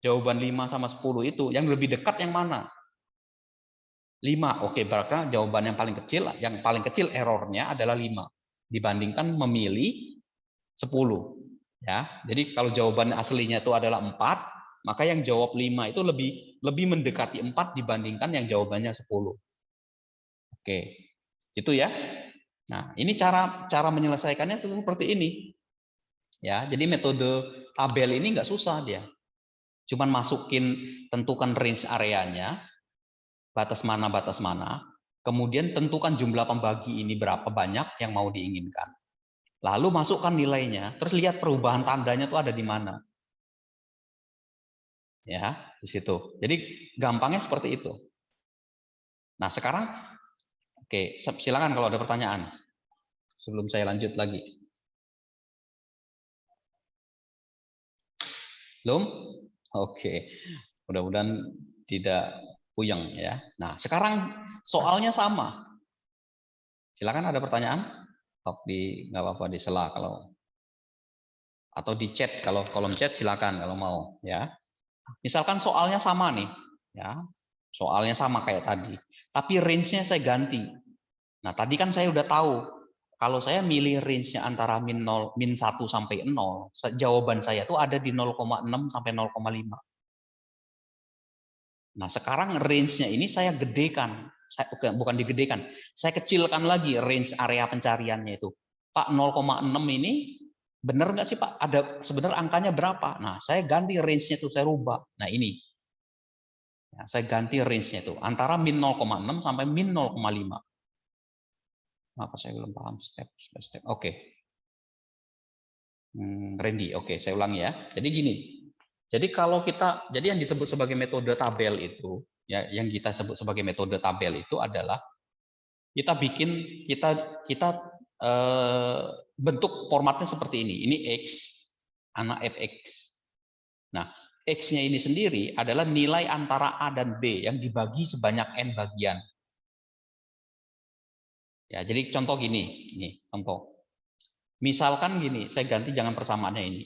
jawaban 5 sama 10 itu yang lebih dekat yang mana? 5. Oke, berarti jawaban yang paling kecil errornya adalah 5 dibandingkan memilih 10. Ya. Jadi kalau jawaban aslinya itu adalah 4, maka yang jawab 5 itu lebih mendekati 4 dibandingkan yang jawabannya 10. Oke. Itu ya. Nah, ini cara menyelesaikannya itu seperti ini. Ya, jadi metode tabel ini nggak susah dia. Cuman tentukan range areanya, batas mana, kemudian tentukan jumlah pembagi ini berapa banyak yang mau diinginkan. Lalu masukkan nilainya, terus lihat perubahan tandanya itu ada di mana. Ya, di situ. Jadi gampangnya seperti itu. Nah, sekarang oke, silakan kalau ada pertanyaan. Sebelum saya lanjut lagi. Belum? Oke. Mudah-mudahan tidak puyeng ya. Nah, sekarang soalnya sama. Silakan ada pertanyaan? Nggak apa-apa di sela kalau Atau di chat, kalau kolom chat silakan kalau mau ya. Misalkan soalnya sama nih, ya. Soalnya sama kayak tadi, tapi range-nya saya ganti. Nah, tadi kan saya udah tahu kalau saya milih range-nya antara min 1 sampai 0, jawaban saya tuh ada di 0,6 sampai 0,5. Nah, sekarang range-nya ini saya gedekan. Bukan digedekan, saya kecilkan lagi range area pencariannya itu. Pak, 0,6 ini benar nggak sih Pak? Ada sebenarnya angkanya berapa? Nah, saya ganti range-nya itu, saya rubah. Nah, ini. Ya, saya ganti range-nya itu antara min 0,6 sampai min 0,5. Apa saya belum paham step by step. Oke. Randy, oke, saya ulangi ya. Jadi gini. Jadi kalau kita, jadi yang disebut sebagai metode tabel itu, ya, yang kita sebut sebagai metode tabel itu adalah kita bikin, kita bentuk formatnya seperti ini. Ini X, anak fx. Nah, X-nya ini sendiri adalah nilai antara A dan B yang dibagi sebanyak N bagian. Ya, jadi contoh gini, ini contoh. Misalkan gini, saya ganti jangan persamaannya ini.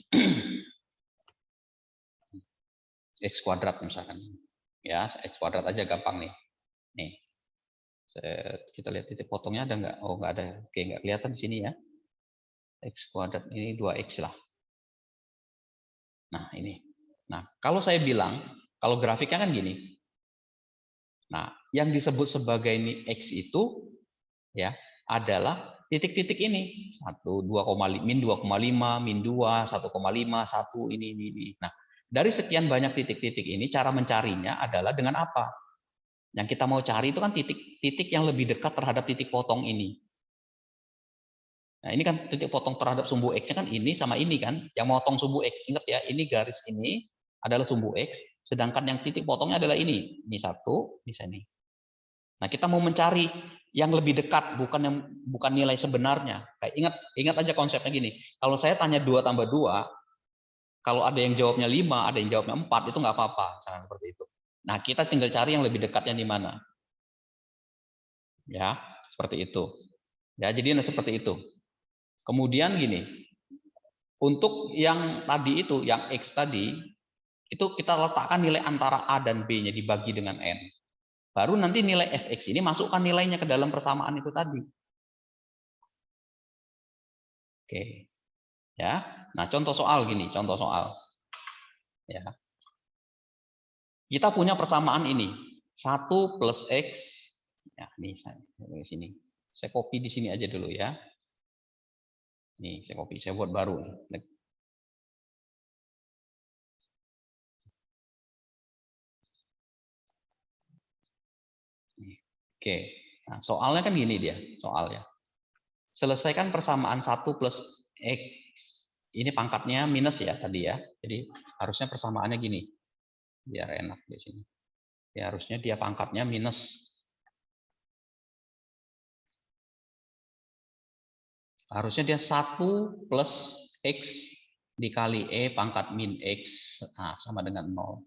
X kuadrat misalkan. Ya, X kuadrat aja gampang nih. Nih. Kita lihat titik potongnya ada nggak? Oh, nggak ada. Oke, nggak kelihatan di sini ya. X kuadrat ini 2X lah. Nah, ini. Nah, kalau saya bilang, kalau grafiknya kan gini. Nah, yang disebut sebagai ini X itu ya adalah titik-titik ini. 1, 2, min 2,5, min 2, 1,5, 1 ini. Nah, dari sekian banyak titik-titik ini cara mencarinya adalah dengan apa? Yang kita mau cari itu kan titik-titik yang lebih dekat terhadap titik potong ini. Nah, ini kan titik potong terhadap sumbu X-nya kan ini sama ini kan. Yang motong sumbu X, ingat ya, ini garis ini adalah sumbu X, sedangkan yang titik potongnya adalah ini. Ini 1, di sini. Nah, kita mau mencari yang lebih dekat, bukan nilai sebenarnya. Kayak ingat aja konsepnya gini. Kalau saya tanya 2 tambah 2, kalau ada yang jawabnya 5, ada yang jawabnya 4, itu nggak apa-apa, misalnya seperti itu. Nah, kita tinggal cari yang lebih dekatnya di mana. Ya, seperti itu. Ya, jadi seperti itu. Kemudian gini, untuk yang tadi itu, yang X tadi, itu kita letakkan nilai antara A dan B-nya dibagi dengan N. Baru nanti nilai Fx ini masukkan nilainya ke dalam persamaan itu tadi. Oke. Ya. Nah, contoh soal gini, contoh soal. Ya. Kita punya persamaan ini. 1 plus X. Ya, nih di sini. Saya copy di sini aja dulu ya. Nih, saya copy, saya buat baru. Oke. Nah, soalnya kan gini dia, soalnya. Selesaikan persamaan 1 plus X. Ini pangkatnya minus ya tadi ya. Jadi harusnya persamaannya gini. Biar enak di sini. Ya, harusnya dia pangkatnya minus. Harusnya dia 1 plus X dikali E pangkat min X. Nah, sama dengan 0.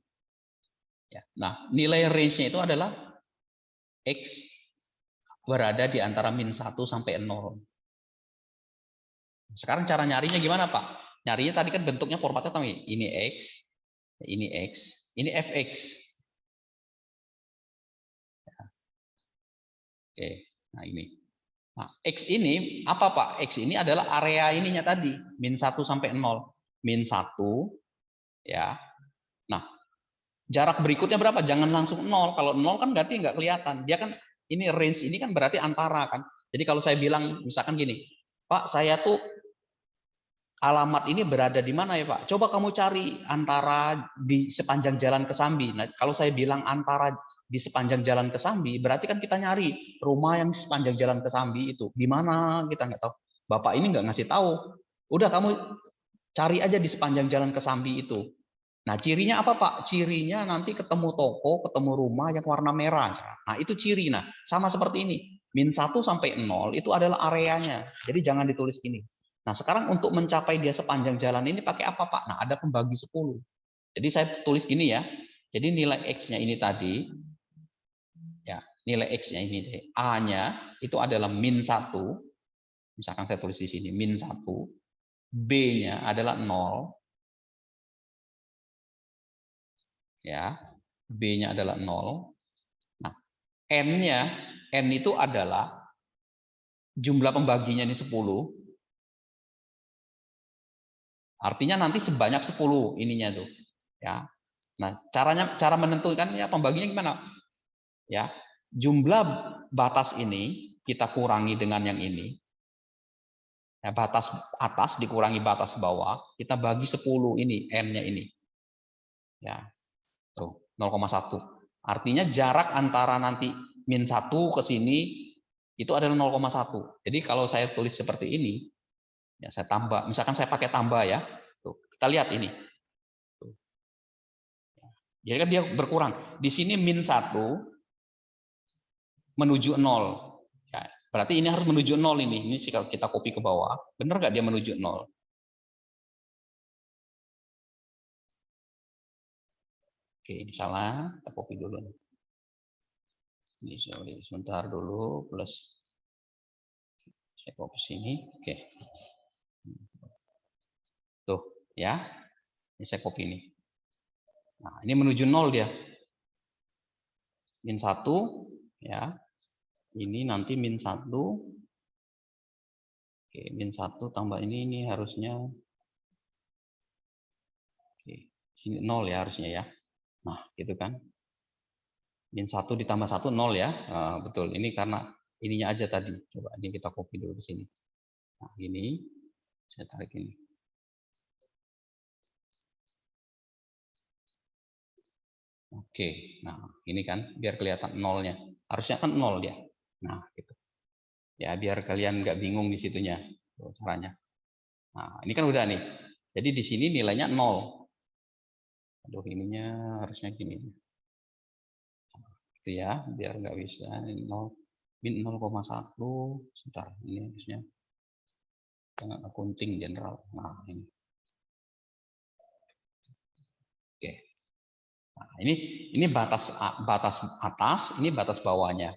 Ya. Nah, nilai range-nya itu adalah X berada di antara min 1 sampai 0. Sekarang cara nyarinya gimana, Pak? Nyarinya tadi kan bentuknya formatnya tahu ini X, ini Fx. Oke, nah ini. Nah, X ini apa Pak? X ini adalah area ininya tadi, min 1 sampai 0. Min 1, ya. Nah, jarak berikutnya berapa? Jangan langsung 0. Kalau 0 kan berarti nggak kelihatan. Dia kan, ini range ini kan berarti antara kan. Jadi kalau saya bilang, misalkan gini, Pak, saya tuh alamat ini berada di mana ya Pak? Coba kamu cari antara di sepanjang jalan Kesambi. Nah, kalau saya bilang antara di sepanjang jalan Kesambi, berarti kan kita nyari rumah yang sepanjang jalan Kesambi itu. Di mana kita nggak tahu. Bapak ini nggak ngasih tahu. Udah kamu cari aja di sepanjang jalan Kesambi itu. Nah, cirinya apa Pak? Cirinya nanti ketemu toko, ketemu rumah yang warna merah. Nah, itu ciri. Nah, sama seperti ini. Min 1 sampai 0 itu adalah areanya. Jadi jangan ditulis ini. Nah, sekarang untuk mencapai dia sepanjang jalan ini pakai apa, Pak? Nah, ada pembagi 10. Jadi saya tulis gini ya. Jadi nilai X-nya ini tadi, ya, nilai X-nya ini, A-nya itu adalah min 1. Misalkan saya tulis di sini, min 1. B-nya adalah 0. Ya, B-nya adalah 0. Nah, N itu adalah jumlah pembaginya ini 10. Artinya nanti sebanyak 10 ininya tuh. Ya. Nah, cara menentukannya pembaginya gimana? Ya, jumlah batas ini kita kurangi dengan yang ini. Ya, batas atas dikurangi batas bawah, kita bagi 10 ini, N-nya ini. Ya, tuh 0,1. Artinya jarak antara nanti min 1 ke sini itu adalah 0,1. Jadi kalau saya tulis seperti ini, ya saya tambah, misalkan saya pakai tambah ya. Tuh, kita lihat ini. Tuh. Jadi kan dia berkurang. Di sini min 1 menuju 0. Ya, berarti ini harus menuju 0 ini. Ini kalau kita copy ke bawah, benar nggak dia menuju 0? Oke, ini salah. Kita copy dulu. Ini sorry, sebentar dulu. Plus saya copy sini. Oke. Tuh, ya. Ini saya copy ini. Nah, ini menuju 0 dia. Min 1, ya. Ini nanti min 1. Oke, min 1 tambah ini harusnya. Oke, sini 0 ya harusnya ya. Nah, gitu kan. Min 1 ditambah 1, 0 ya. Nah, betul, ini karena ininya aja tadi. Coba ini kita copy dulu ke sini. Nah, ini. Saya tarik ini. Oke, nah ini kan biar kelihatan nolnya. Harusnya kan 0 dia. Nah, gitu. Ya, biar kalian nggak bingung di situnya. Tuh, caranya. Nah, ini kan udah nih. Jadi di sini nilainya 0. Aduh, ininya harusnya gini. Itu ya, biar nggak bisa. 0, min 0,1. Sebentar, ini harusnya dengan akunting general. Nah, ini. Oke. Nah, ini batas atas, ini batas bawahnya.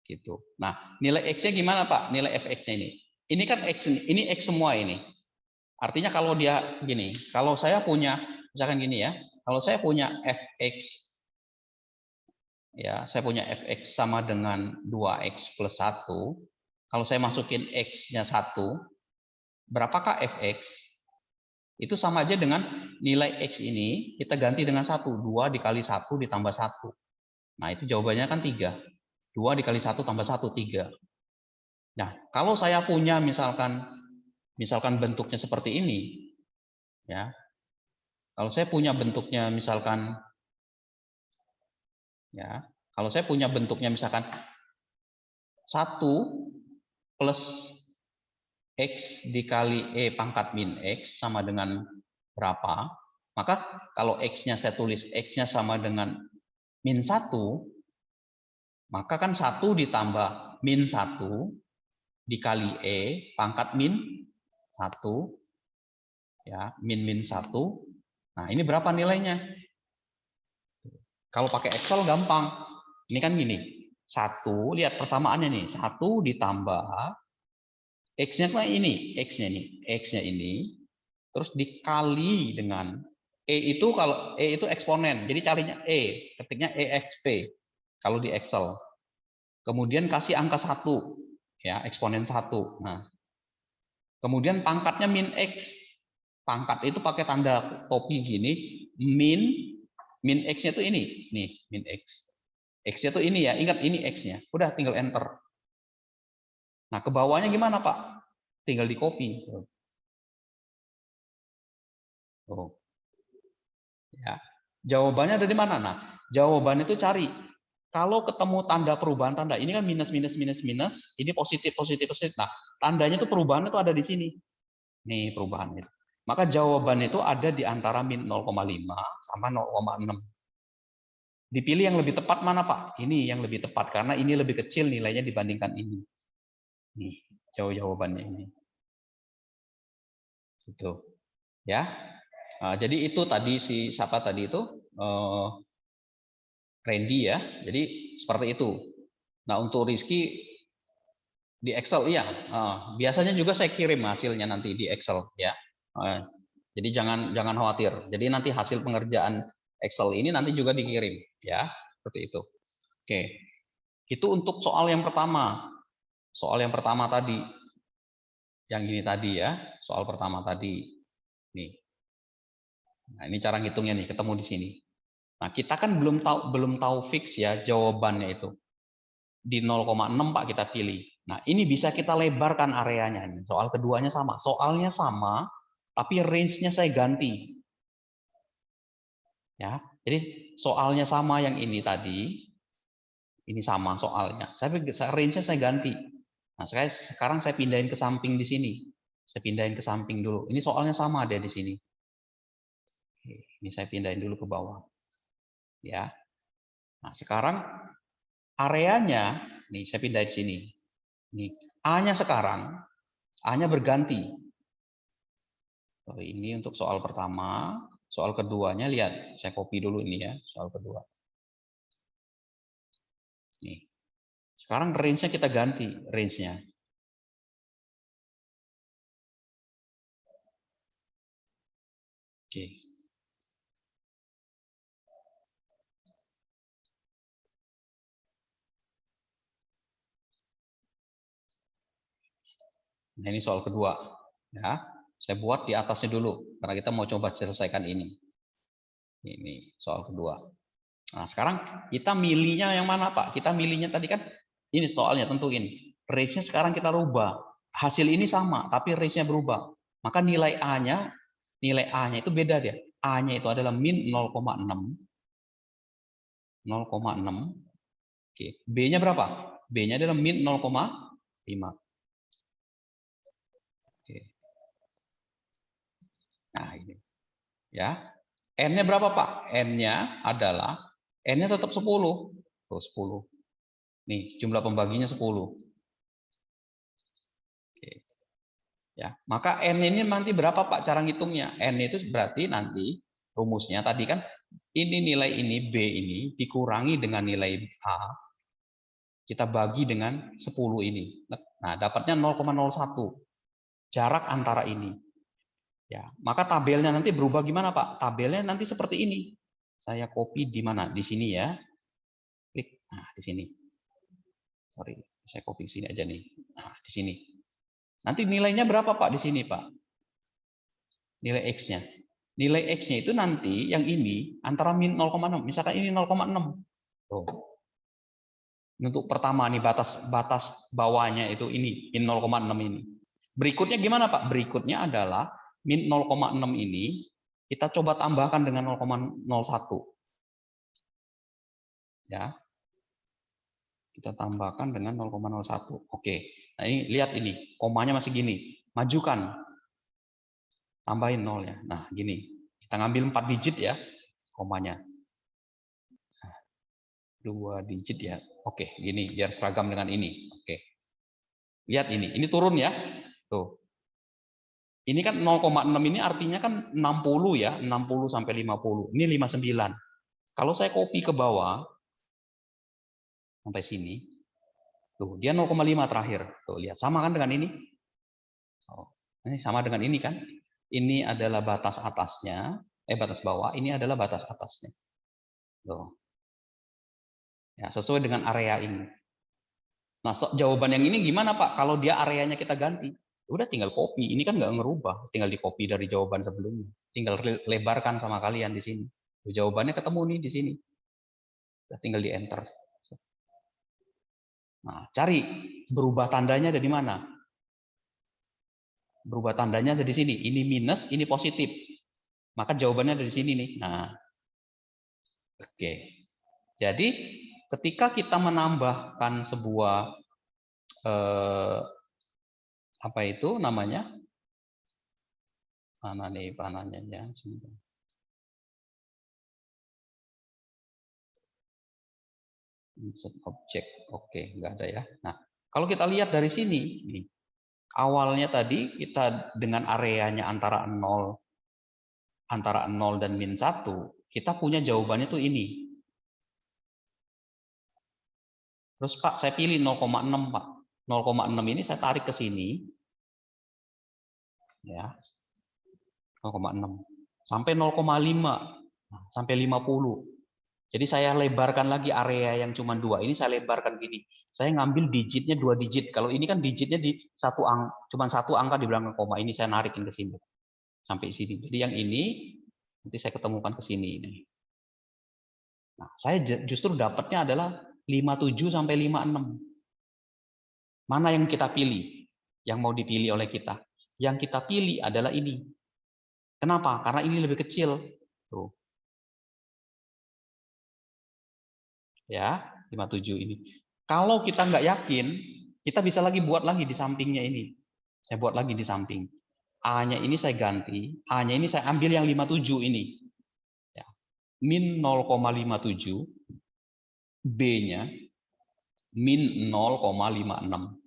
Gitu. Nah, nilai X-nya gimana, Pak? Nilai fx-nya ini. Ini kan X, ini X semua ini. Artinya kalau dia gini, kalau saya punya, misalkan gini ya, kalau saya punya fx, ya, saya punya fx sama dengan 2x plus 1, kalau saya masukin x-nya 1, berapakah fx? Itu sama aja dengan nilai x ini, kita ganti dengan 1, 2 dikali 1 ditambah 1. Nah, itu jawabannya kan 3. 2 dikali 1 tambah 1, 3. Nah, kalau saya punya misalkan bentuknya seperti ini, ya. Kalau saya punya bentuknya misalkan, ya, kalau saya punya bentuknya misalkan 1 plus x dikali pangkat min x sama dengan berapa, maka kalau x-nya saya tulis x-nya sama dengan min 1, maka kan 1 ditambah min 1 dikali pangkat min 1, ya, min 1. Nah, ini berapa nilainya? Kalau pakai Excel gampang. Ini kan gini. 1, lihat persamaannya nih. 1 ditambah X-nya kan ini, X-nya nih. X-nya ini terus dikali dengan itu, kalau itu eksponen. Jadi carinya ketiknya EXP kalau di Excel. Kemudian kasih angka 1, ya, eksponen 1. Nah, kemudian pangkatnya min X. Pangkat itu pakai tanda topi gini, min X-nya itu ini, nih, min X. X-nya itu ini ya, ingat ini X-nya. Udah tinggal enter. Nah, ke bawahnya gimana, Pak? Tinggal di copy. Oh. Ya. Jawabannya ada di mana? Nah, jawabannya itu cari. Kalau ketemu tanda perubahan tanda, ini kan minus minus minus minus, ini positif positif positif. Nah, tandanya itu perubahan itu ada di sini. Nih perubahan itu. Maka jawaban itu ada di antara min 0,5 sama 0,6. Dipilih yang lebih tepat mana, Pak? Ini yang lebih tepat karena ini lebih kecil nilainya dibandingkan ini. Nih, jawabannya ini. Gitu. Ya. Nah, jadi itu tadi siapa tadi itu? Randy ya. Jadi seperti itu. Nah, untuk Rizky Di Excel, iya. Biasanya juga saya kirim hasilnya nanti di Excel, ya. Jadi jangan khawatir. Jadi nanti hasil pengerjaan Excel ini nanti juga dikirim, ya, seperti itu. Oke, itu untuk soal yang pertama. Soal yang pertama tadi, yang ini tadi ya, soal pertama tadi. Nih. Nah, ini cara ngitungnya nih, ketemu di sini. Nah, kita kan belum tahu fix ya jawabannya itu. Di 0,6 Pak kita pilih. Nah, ini bisa kita lebarkan areanya. Soal keduanya sama. Soalnya sama, tapi range-nya saya ganti. Ya, jadi soalnya sama yang ini tadi. Ini sama soalnya. Range-nya saya ganti. Nah, sekarang saya pindahin ke samping di sini. Saya pindahin ke samping dulu. Ini soalnya sama ada di sini. Ini saya pindahin dulu ke bawah. Ya. Nah, sekarang areanya, nih saya pindahin sini. Nih, A-nya sekarang, A-nya berganti. Ini untuk soal pertama. Soal keduanya, lihat. Saya copy dulu ini ya, soal kedua. Nih. Sekarang range-nya kita ganti, range-nya. Oke. Nah, ini soal kedua. Ya, saya buat di atasnya dulu, karena kita mau coba selesaikan ini. Ini soal kedua. Nah, sekarang kita milihnya yang mana, Pak? Kita milihnya tadi kan, ini soalnya tentuin. Range-nya sekarang kita rubah. Hasil ini sama, tapi range-nya berubah. Maka nilai A-nya itu beda dia. A-nya itu adalah min 0,6. 0,6. Oke. B-nya berapa? B-nya adalah min 0,5. Oke. Nah, ini. Ya. N-nya berapa, Pak? N-nya adalah N-nya tetap 10. Tuh, 10. Nih, jumlah pembaginya 10. Oke. Ya, maka N ini nanti berapa, Pak, cara ngitungnya? N itu berarti nanti rumusnya tadi kan ini nilai ini B ini dikurangi dengan nilai A, kita bagi dengan 10 ini. Nah, dapatnya 0,01. Jarak antara ini. Ya, maka tabelnya nanti berubah gimana, Pak? Tabelnya nanti seperti ini. Saya copy di mana? Di sini ya. Klik. Nah, di sini. Sorry, saya copy sini aja nih. Nah, di sini. Nanti nilainya berapa, Pak, di sini, Pak? Nilai X-nya. Nilai X-nya itu nanti yang ini antara min 0,6. Misalkan ini 0,6. Tuh. Untuk pertama nih batas bawahnya itu ini min 0,6 ini. Berikutnya gimana, Pak? Berikutnya adalah min 0,6 ini kita coba tambahkan dengan 0,01. Ya. Kita tambahkan dengan 0,01. Oke. Nah, ini lihat ini, komanya masih gini. Majukan. Tambahin 0 ya. Nah, gini. Kita ngambil 4 digit ya, komanya. 2 digit ya. Oke, gini biar seragam dengan ini. Oke. Lihat ini turun ya. Tuh. Ini kan 0,6 ini artinya kan 60 ya, 60 sampai 50. Ini 59. Kalau saya copy ke bawah sampai sini. Tuh, dia 0,5 terakhir. Tuh, lihat sama kan dengan ini? Oh, ini sama dengan ini kan? Ini adalah batas atasnya, batas bawah, ini adalah batas atasnya. Tuh. Ya, sesuai dengan area ini. Nah, jawaban yang ini gimana, Pak? Kalau dia areanya kita ganti, udah tinggal copy. Ini kan nggak ngerubah, tinggal di copy dari jawaban sebelumnya. Tinggal lebarkan sama kalian di sini. Jawabannya ketemu nih di sini. Tinggal di enter. Nah, cari berubah tandanya ada di mana? Berubah tandanya ada di sini. Ini minus, ini positif. Maka jawabannya ada di sini nih. Nah, oke. Jadi ketika kita menambahkan sebuah apa itu namanya? Mana nih panahnya ya? Insert object. Oke, nggak ada ya. Nah, kalau kita lihat dari sini, nih, awalnya tadi kita dengan areanya antara 0 dan min 1, kita punya jawabannya tuh ini. Terus Pak, saya pilih 0,6 Pak. 0,6 ini saya tarik ke sini. Ya. 0,6 sampai 0,5 sampai 50. Jadi saya lebarkan lagi area yang cuma 2 ini, saya lebarkan gini. Saya ngambil digitnya 2 digit. Kalau ini kan digitnya di cuma satu angka di belakang koma, ini saya narikin ke sini sampai sini. Jadi yang ini nanti saya ketemukan ke sini ini. Nah, saya justru dapatnya adalah 57 sampai 56. Mana yang kita pilih? Yang mau dipilih oleh kita. Yang kita pilih adalah ini. Kenapa? Karena ini lebih kecil. Tuh. Ya, 57 ini. Kalau kita nggak yakin, kita bisa lagi buat lagi di sampingnya ini. Saya buat lagi di samping. A-nya ini saya ganti, A-nya ini saya ambil yang 57 ini. Ya. Min 0,57, B-nya min 0,56.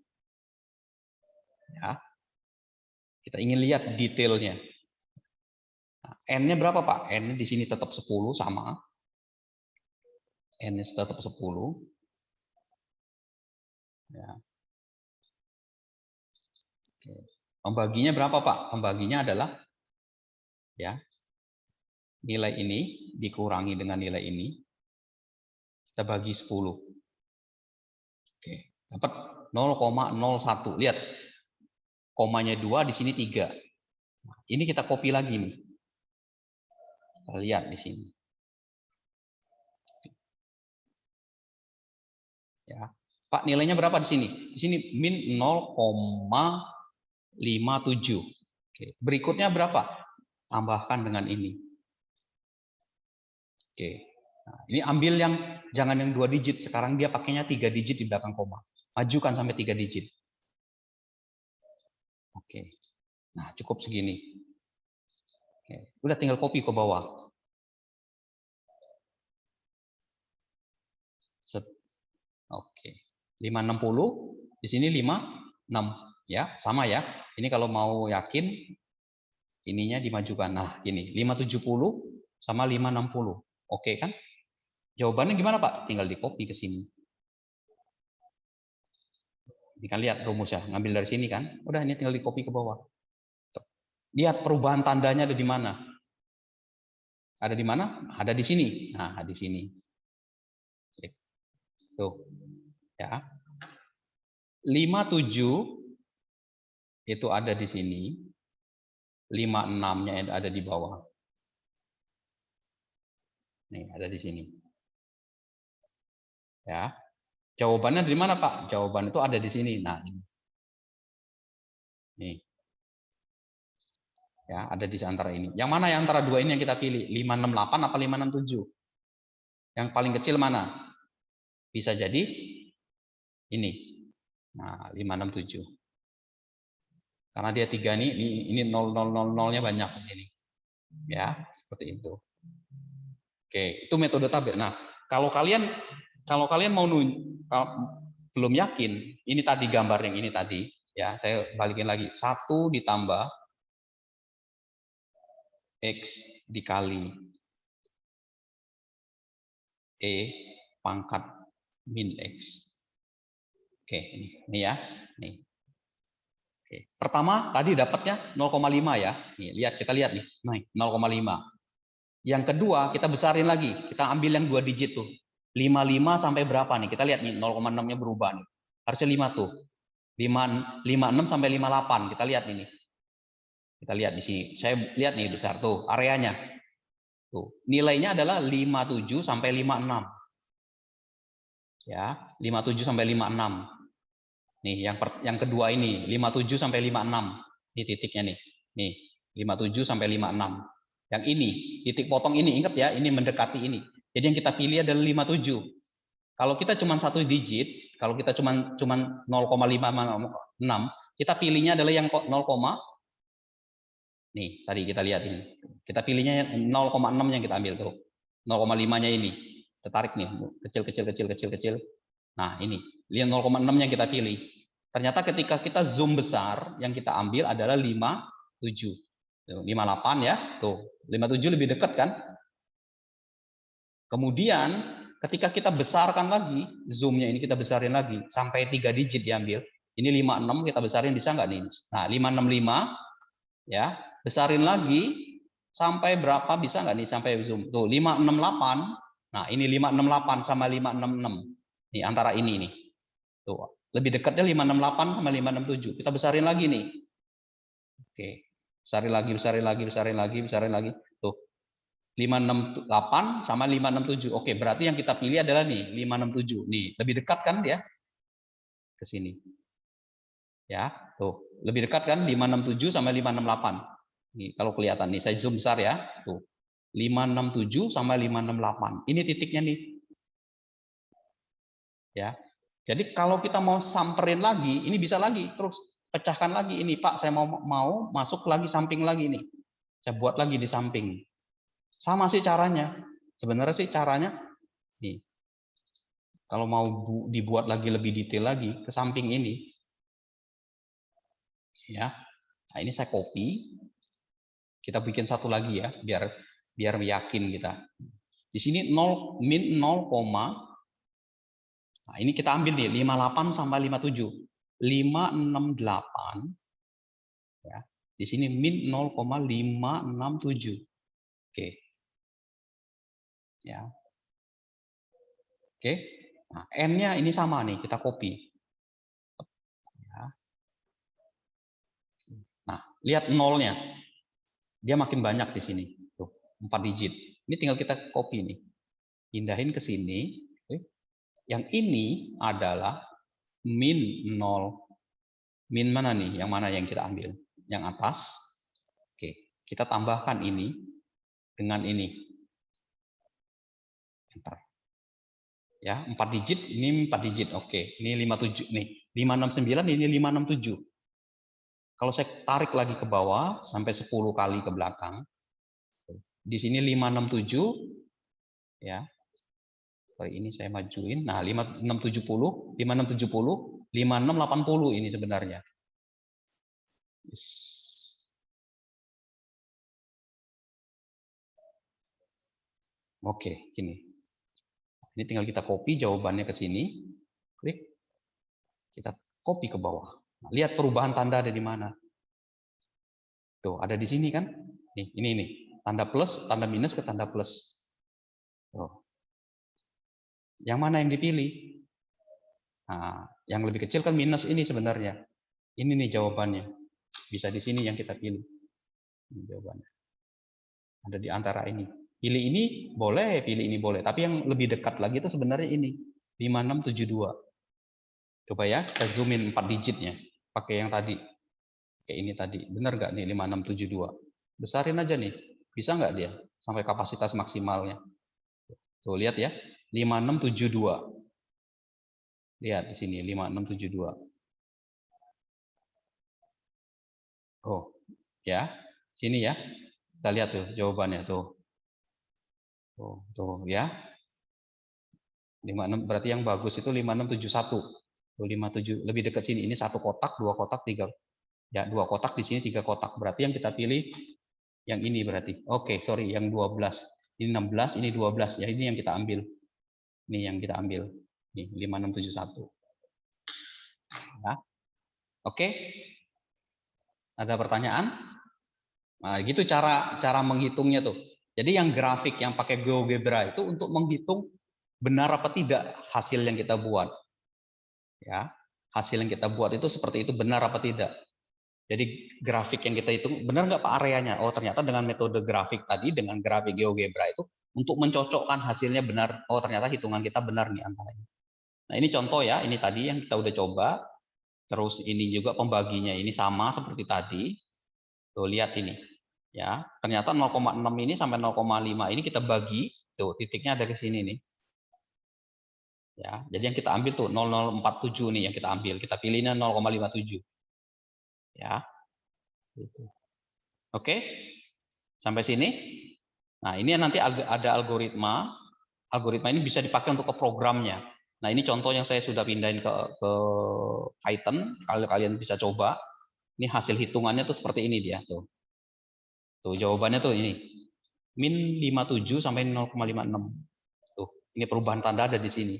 Ya. Kita ingin lihat detailnya. Nah, N-nya berapa, Pak? N-nya di sini tetap 10 sama. N-nya tetap 10. Ya. Oke. Pembaginya berapa, Pak? Pembaginya adalah ya nilai ini dikurangi dengan nilai ini. Kita bagi 10. Oke. Dapat 0,01. Lihat. Komanya 2, di sini 3. Ini kita copy lagi nih. Kita lihat di sini. Ya. Pak, nilainya berapa di sini? Di sini min 0,57. Oke. Berikutnya berapa? Tambahkan dengan ini. Oke. Nah, ini ambil yang jangan yang 2 digit. Sekarang dia pakainya 3 digit di belakang koma. Majukan sampai 3 digit. Oke. Nah, cukup segini. Oke. Udah tinggal copy ke bawah. Set. Oke. 560, di sini 56 ya, sama ya. Ini kalau mau yakin ininya dimajukan. Nah, gini, 570 sama 560. Oke kan? Jawabannya gimana, Pak? Tinggal di-copy ke sini. Ini kan lihat rumusnya, ngambil dari sini kan? Udah, ini tinggal di-copy ke bawah. Lihat perubahan tandanya ada di mana? Ada di mana? Ada di sini. Nah, di sini. Tuh. Ya. 57 itu ada di sini. 56-nya ada di bawah. Nih, ada di sini. Ya. Jawabannya dari mana, Pak? Jawaban itu ada di sini. Nah, ini. Nih. Ya, ada di antara ini. Yang mana yang antara dua ini yang kita pilih? 568 apa 567? Yang paling kecil mana? Bisa jadi ini. Nah, 567. Karena dia 3 ini 0,000-nya banyak ini. Ya, seperti itu. Oke, itu metode tabel. Nah, kalau kalian mau belum yakin, ini tadi gambar yang ini tadi, ya, saya balikin lagi. 1 ditambah X dikali E pangkat min X. Oke, ini ya. Nih. Oke. Pertama tadi dapatnya 0,5 ya. Nih, kita lihat nih. Nah, 0,5. Yang kedua, kita besarin lagi. Kita ambil yang 2 digit tuh. 55 sampai berapa nih? Kita lihat nih 0,6-nya berubah nih. Harusnya 5 tuh. 56 sampai 58. Kita lihat ini. Kita lihat di sini. Saya lihat nih besar tuh areanya. Tuh, nilainya adalah 57 sampai 56. Ya, 57 sampai 56. Nih, yang kedua ini 57 sampai 56. Ini titiknya nih. Nih, 57 sampai 56. Yang ini, titik potong ini, ingat ya, ini mendekati ini. Jadi yang kita pilih adalah 57. Kalau kita cuma 1 digit, kalau kita cuma 0,5 kita pilihnya adalah yang 0, nih, tadi kita lihat ini. Kita pilihnya 0,6 yang kita ambil tuh. 0,5-nya ini. Kita tarik nih, kecil. Nah, ini. Lihat 0,6 yang kita pilih. Ternyata ketika kita zoom besar, yang kita ambil adalah 57. 58 ya. Tuh, 57 lebih dekat kan? Kemudian ketika kita besarkan lagi, zoomnya ini kita besarin lagi sampai 3 digit diambil. Ini 56 kita besarin bisa nggak nih? Nah, 565 ya, besarin lagi sampai berapa bisa nggak nih sampai zoom? Tuh 568. Nah, ini 568 sama 566. Nih antara ini nih. Tuh, lebih dekatnya 568 sama 567. Kita besarin lagi nih. Oke. Besarin lagi, besarin lagi, besarin lagi, besarin lagi. Tuh. 568 sama 567. Oke, berarti yang kita pilih adalah nih 567. Nih, lebih dekat kan dia? Ke sini. Ya, tuh. Lebih dekat kan 567 sama 568. Nih, kalau kelihatan nih, saya zoom besar ya. Tuh. 567 sama 568. Ini titiknya nih. Ya. Jadi kalau kita mau samperin lagi, ini bisa lagi terus pecahkan lagi ini, Pak, saya mau masuk lagi samping lagi nih. Saya buat lagi di samping. Sama sih caranya. Sebenarnya sih caranya nih. Kalau mau dibuat lagi lebih detail lagi ke samping ini. Ya. Nah, ini saya copy. Kita bikin satu lagi ya, biar yakin kita. Di sini 0 min 0, nah, ini kita ambil nih 58 sampai 57. 568 ya. Di sini min 0,567. Oke. Ya. Oke. Nah, n-nya ini sama nih, kita copy. Ya. Nah, lihat nolnya. Dia makin banyak di sini. Tuh, 4 digit. Ini tinggal kita copy nih. Pindahin ke sini. Yang ini adalah min 0. Min mana nih? Yang mana yang kita ambil? Yang atas. Oke, kita tambahkan ini dengan ini. Enter. Ya, 4 digit, ini 4 digit. Oke, ini 57 nih. 569 ini 567. Kalau saya tarik lagi ke bawah sampai 10 kali ke belakang. Di sini 567 ya. Ini saya majuin. Nah, 5670, 5670, 5680 ini sebenarnya. Oke, gini. Ini tinggal kita copy jawabannya ke sini. Klik. Kita copy ke bawah. Nah, lihat perubahan tanda ada di mana. Tuh, ada di sini kan? Nih, ini. Tanda plus, tanda minus ke tanda plus. Tuh. Yang mana yang dipilih? Nah, yang lebih kecil kan minus ini sebenarnya. Ini nih jawabannya. Bisa di sini yang kita pilih. Ini jawabannya. Ada di antara ini. Pilih ini boleh, pilih ini boleh. Tapi yang lebih dekat lagi itu sebenarnya ini. 5672. Coba ya, kita zoom in 4 digitnya. Pakai yang tadi. Kayak ini tadi. Benar nggak nih 5672? Besarin aja nih. Bisa nggak dia? Sampai kapasitas maksimalnya. Tuh, lihat ya. 5672. Lihat di sini 5672. Oh, ya. Sini ya. Kita lihat tuh jawabannya tuh. Tuh ya. 56 berarti yang bagus itu 5671. Tuh 57 lebih dekat sini. Ini 1 kotak, 2 kotak, 3. Ya, 2 kotak di sini, 3 kotak. Berarti yang kita pilih yang ini berarti. Oke, sorry, yang 12. Ini 16, ini 12. Ya, ini yang kita ambil. Ini yang kita ambil. Nih, 5671. Ya. Oke. Ada pertanyaan? Nah, gitu cara menghitungnya tuh. Jadi yang grafik yang pakai GeoGebra itu untuk menghitung benar apa tidak hasil yang kita buat. Ya, hasil yang kita buat itu seperti itu benar apa tidak. Jadi grafik yang kita hitung benar nggak Pak areanya? Oh ternyata dengan metode grafik tadi dengan grafik GeoGebra itu untuk mencocokkan hasilnya benar. Oh ternyata hitungan kita benar nih antaranya. Nah ini contoh ya, ini tadi yang kita udah coba. Terus ini juga pembaginya ini sama seperti tadi. Tuh lihat ini. Ya, ternyata 0,6 ini sampai 0,5 ini kita bagi. Tuh titiknya ada ke sini nih. Ya, jadi yang kita ambil tuh 0047 nih yang kita ambil. Kita pilihnya 0,57. Ya. Gitu. Oke. Sampai sini. Nah, ini nanti ada algoritma. Algoritma ini bisa dipakai untuk ke programnya. Nah, ini contoh yang saya sudah pindahin ke Python. Kalau kalian bisa coba. Ini hasil hitungannya tuh seperti ini dia tuh. Tuh jawabannya tuh ini. Min 57 sampai 0,56. Tuh, ini perubahan tanda ada di sini.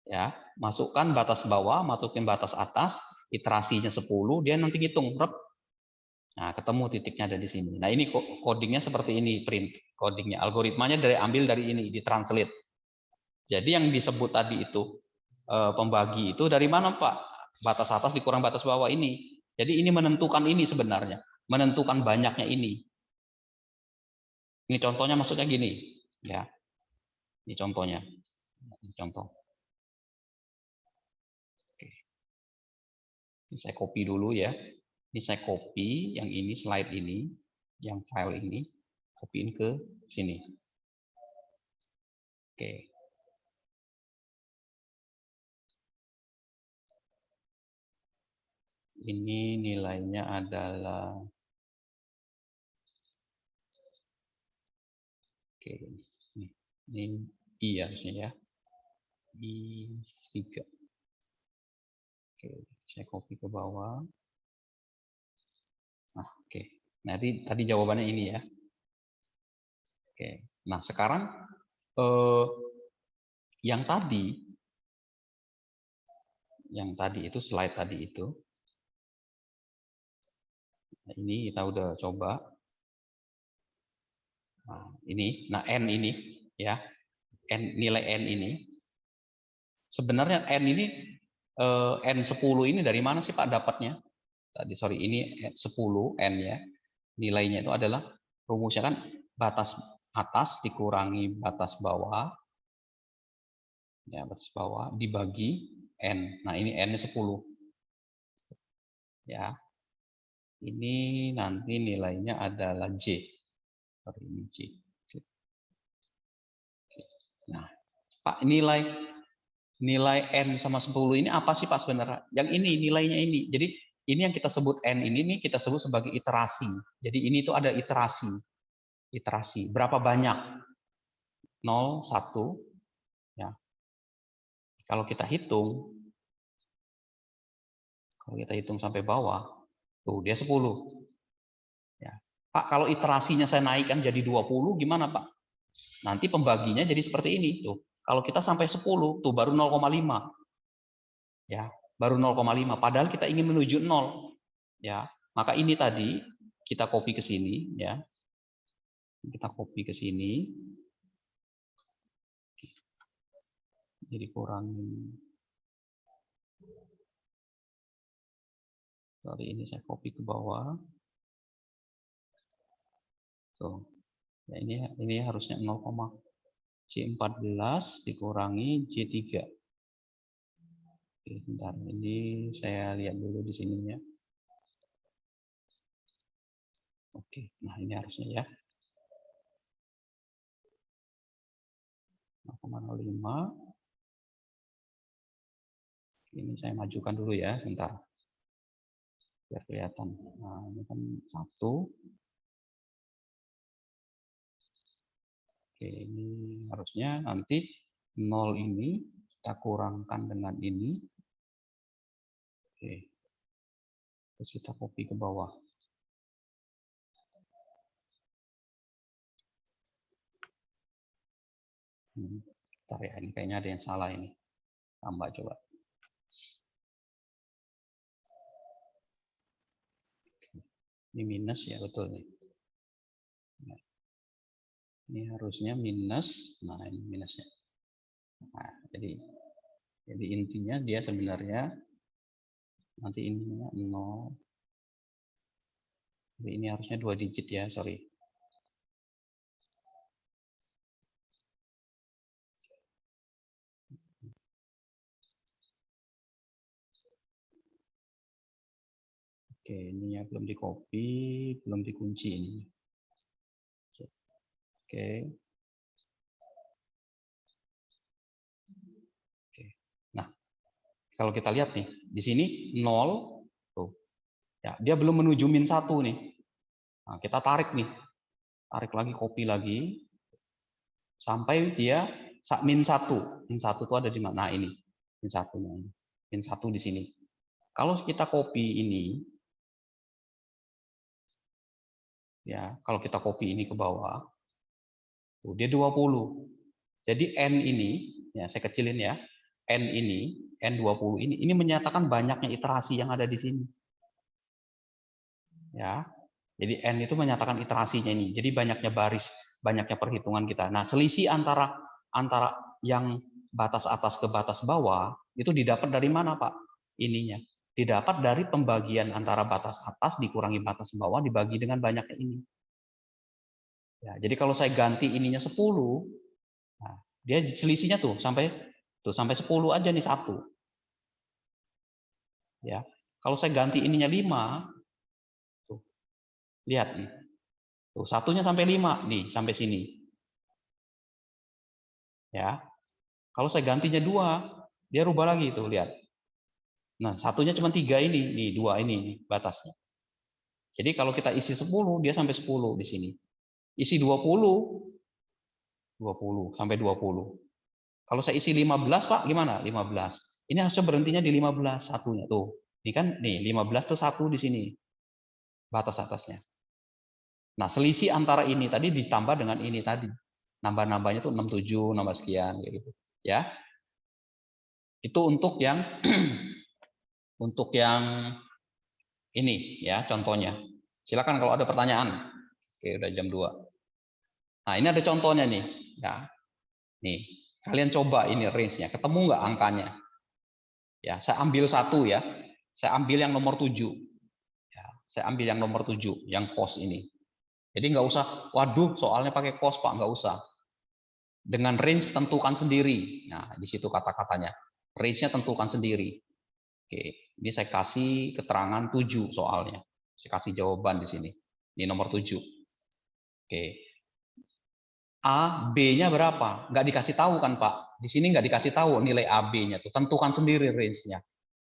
Ya, masukkan batas bawah, masukin batas atas, iterasinya 10, dia nanti ngitung, rep. Nah, ketemu titiknya ada di sini. Nah, ini codingnya seperti ini, print codingnya. Algoritmanya ambil dari ini, ditranslate. Jadi yang disebut tadi itu, pembagi itu dari mana, Pak? Batas atas dikurang batas bawah ini. Jadi ini menentukan ini sebenarnya. Menentukan banyaknya ini. Ini contohnya maksudnya gini. Ya, ini contohnya. Ini contoh. Oke. Ini saya copy dulu ya. Ini saya copy yang ini, slide ini, yang file ini, copyin ke sini. Oke. Ini nilainya adalah, oke, ini I harusnya ya. I3. Oke, saya copy ke bawah. Nah, oke. Nah, tadi jawabannya ini ya. Oke. Nah, sekarang yang tadi itu slide tadi itu. Nah, ini kita udah coba. Nah, ini, nah N ini ya. Nilai N ini. Sebenarnya N ini N10 ini dari mana sih Pak dapatnya? Tadi sorry, ini 10 N ya. Nilainya itu adalah rumusnya kan batas atas dikurangi batas bawah. Ya, batas bawah dibagi N. Nah, ini N-nya 10. Ya. Ini nanti nilainya adalah J. Sorry, ini J. Nah, Pak, nilai N sama 10 ini apa sih Pak sebenarnya? Yang ini nilainya ini. Jadi ini yang kita sebut N ini nih kita sebut sebagai iterasi. Jadi ini tuh ada iterasi. Iterasi. Berapa banyak? 0, 1. Ya. Kalau kita hitung sampai bawah, tuh dia 10. Ya. Pak, kalau iterasinya saya naikkan jadi 20 gimana Pak? Nanti pembaginya jadi seperti ini tuh. Kalau kita sampai 10 tuh baru 0,5. Ya, baru 0,5 padahal kita ingin menuju 0. Ya. Maka ini tadi kita copy ke sini ya. Kita copy ke sini. Jadi kurangin. Sorry, ini saya copy ke bawah. Tuh. Ya, ini harusnya 0, J14 dikurangi J3. Oke, bentar. Ini saya lihat dulu di sininya. Oke, nah ini harusnya ya. 0,05. Ini saya majukan dulu ya, sebentar. Biar kelihatan. Nah, ini kan 1. Oke, ini harusnya nanti 0 ini kita kurangkan dengan ini. Oke. Terus kita copy ke bawah. Bentar ya, ini kayaknya ada yang salah ini. Tambah coba. Ini minus ya, betul nih. Nah, ini harusnya minus. Nah, ini minusnya. Nah, jadi intinya dia sebenarnya nanti ininya 0. Jadi ini harusnya 2 digit ya, sorry. Oke, ini ya belum di copy, belum dikunci ini. Oke. Oke. Nah, kalau kita lihat nih, di sini 0 tuh. Ya, dia belum menuju min 1 nih. Nah, kita tarik nih. Tarik lagi, copy lagi sampai dia min 1. Min 1 itu ada di mana? Nah, ini. Min 1-nya ini. Min 1 di sini. Kalau kita copy ini ya, kalau kita copy ini ke bawah, tuh dia 20. Jadi N ini, ya saya kecilin ya, N ini, N20 ini menyatakan banyaknya iterasi yang ada di sini. Ya. Jadi N itu menyatakan iterasinya ini. Jadi banyaknya baris, banyaknya perhitungan kita. Nah, selisih antara yang batas atas ke batas bawah itu didapat dari mana, Pak? Ininya. Didapat dari pembagian antara batas atas dikurangi batas bawah dibagi dengan banyaknya ini. Ya, jadi kalau saya ganti ininya 10, nah, dia selisihnya sampai 10 aja nih 1. Ya. Kalau saya ganti ininya 5, tuh, lihat nih. Tuh, satunya sampai 5 nih, sampai sini. Ya. Kalau saya gantinya 2, dia rubah lagi tuh, lihat. Nah, satunya cuma 3 ini, nih 2 ini nih, batasnya. Jadi kalau kita isi 10, dia sampai 10 di sini. Isi 20 sampai 20. Kalau saya isi 15, Pak, gimana? 15. Ini harusnya berhentinya di 15 satunya tuh. Ini kan nih 15 tuh 1 di sini. Batas atasnya. Nah, selisih antara ini tadi ditambah dengan ini tadi. Nambah-nambahnya tuh 67, nambah sekian gitu. Ya. Itu untuk yang untuk yang ini ya contohnya. Silakan kalau ada pertanyaan. Oke, udah jam 2. Nah, ini ada contohnya nih. Ya. Nih, kalian coba ini range-nya. Ketemu nggak angkanya? Ya, saya ambil satu ya. Saya ambil yang nomor 7. Ya, saya ambil yang nomor 7, yang cos ini. Jadi nggak usah, waduh soalnya pakai cos Pak, nggak usah. Dengan range tentukan sendiri. Nah, di situ kata-katanya. Range-nya tentukan sendiri. Oke, ini saya kasih keterangan 7 soalnya. Saya kasih jawaban di sini. Ini nomor 7. Oke. A, B-nya berapa? Nggak dikasih tahu kan Pak? Di sini nggak dikasih tahu nilai A, B-nya. Tuh, tentukan sendiri range-nya.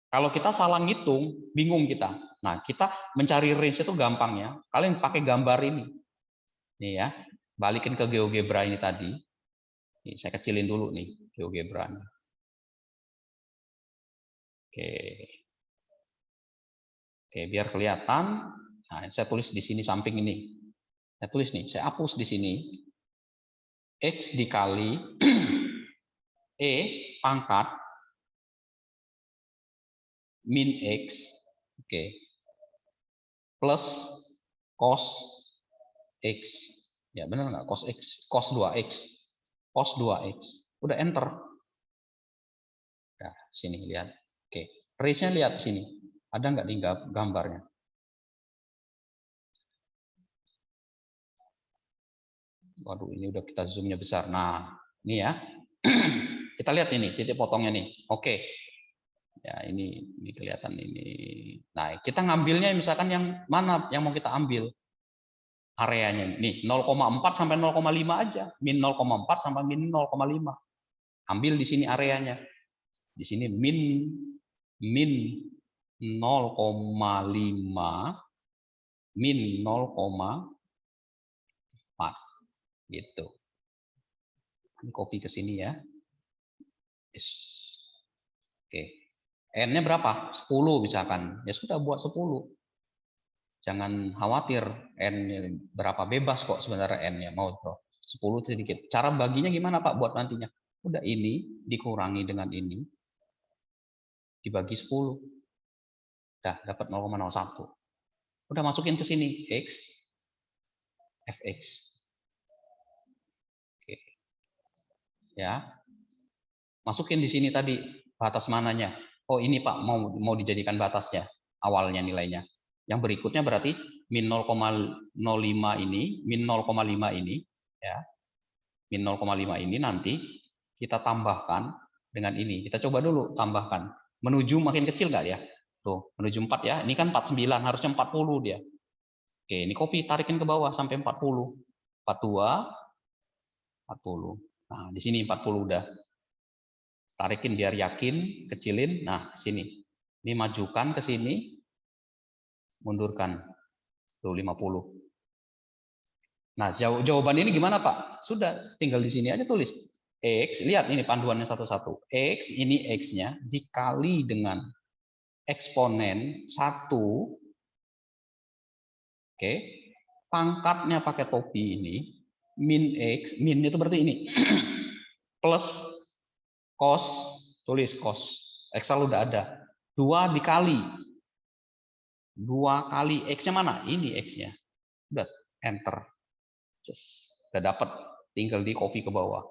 Kalau kita salah ngitung, bingung kita. Nah, kita mencari range itu gampangnya. Kalian pakai gambar ini. Nih ya, balikin ke GeoGebra ini tadi. Nih, saya kecilin dulu nih GeoGebra-nya. Oke. Oke, biar kelihatan. Nah, saya tulis di sini samping ini. Saya tulis nih, saya hapus di sini. X dikali E pangkat min X. Oke. Plus cos X. Ya, benar nggak? Cos X. Cos 2X. Cos 2X. Udah enter. Nah, sini lihat. Oke. Range-nya lihat sini. Ada nggak di gambarnya? Waduh, ini udah kita zoom-nya besar. Nah, ini ya. Kita lihat ini, titik potongnya nih. Oke. Ya, ini kelihatan ini. Nah, kita ngambilnya misalkan yang mana yang mau kita ambil? Areanya nih 0,4 sampai 0,5 aja. Min 0,4 sampai min 0,5. Ambil di sini areanya. Di sini min 0,5 min 0,4 gitu. Ini copy ke sini ya. Yes. Oke. N-nya berapa? 10 misalkan. Ya sudah buat 10. Jangan khawatir N-nya berapa, bebas kok sebenarnya N-nya mau 10 sedikit. Cara baginya gimana Pak buat nantinya? Udah ini dikurangi dengan ini dibagi 10. Udah dapat 0,01. Udah masukin ke sini X fx. Oke. Ya. Masukin di sini tadi batas mananya. Oh, ini Pak mau dijadikan batasnya awalnya nilainya. Yang berikutnya berarti min 0,05 ini, min 0,5 ini ya. Min 0,5 ini nanti kita tambahkan dengan ini. Kita coba dulu tambahkan. Menuju makin kecil nggak ya? Tuh, menuju 4 ya. Ini kan 49, harusnya 40 dia. Oke, ini copy, tarikin ke bawah sampai 40. 42, 40. Nah, di sini 40 udah. Tarikin biar yakin, kecilin. Nah, sini. Ini majukan ke sini, mundurkan. Tuh 50. Nah, jawaban ini gimana, Pak? Sudah, tinggal di sini aja tulis. X, lihat ini panduannya satu-satu. X, ini X-nya dikali dengan eksponen 1. Oke. Pangkatnya pakai topi ini. Min X, min itu berarti ini. Plus cos Tulis cos. Excel udah ada. 2 dikali. 2 kali X-nya mana? Ini X-nya. Udah, enter. Udah dapat. Tinggal di copy ke bawah.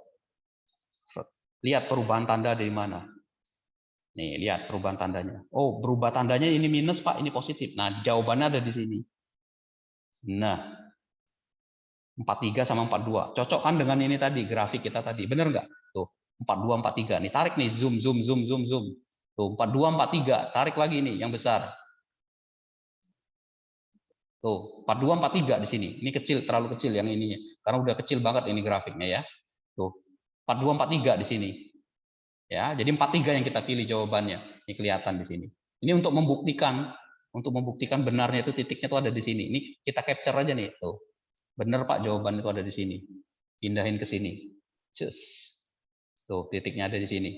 Lihat perubahan tanda dari mana. Nih, lihat perubahan tandanya. Oh, berubah tandanya ini minus, Pak, ini positif. Nah, jawabannya ada di sini. Nah, 43 sama 42. Cocok kan dengan ini tadi, grafik kita tadi. Bener nggak? Tuh, 42, 43. Nih, tarik nih, zoom. Tuh, 42, 43. Tarik lagi nih, yang besar. Tuh, 42, 43 di sini. Ini kecil, terlalu kecil yang ininya. Karena udah kecil banget ini grafiknya ya. Tuh, 42, 43 di sini. Ya, jadi 43 yang kita pilih jawabannya. Ini kelihatan di sini. Ini untuk membuktikan benarnya itu titiknya tuh ada di sini. Ini kita capture aja nih, tuh. Benar Pak, jawaban itu ada di sini. Pindahin ke sini. Cus. Tuh, titiknya ada di sini.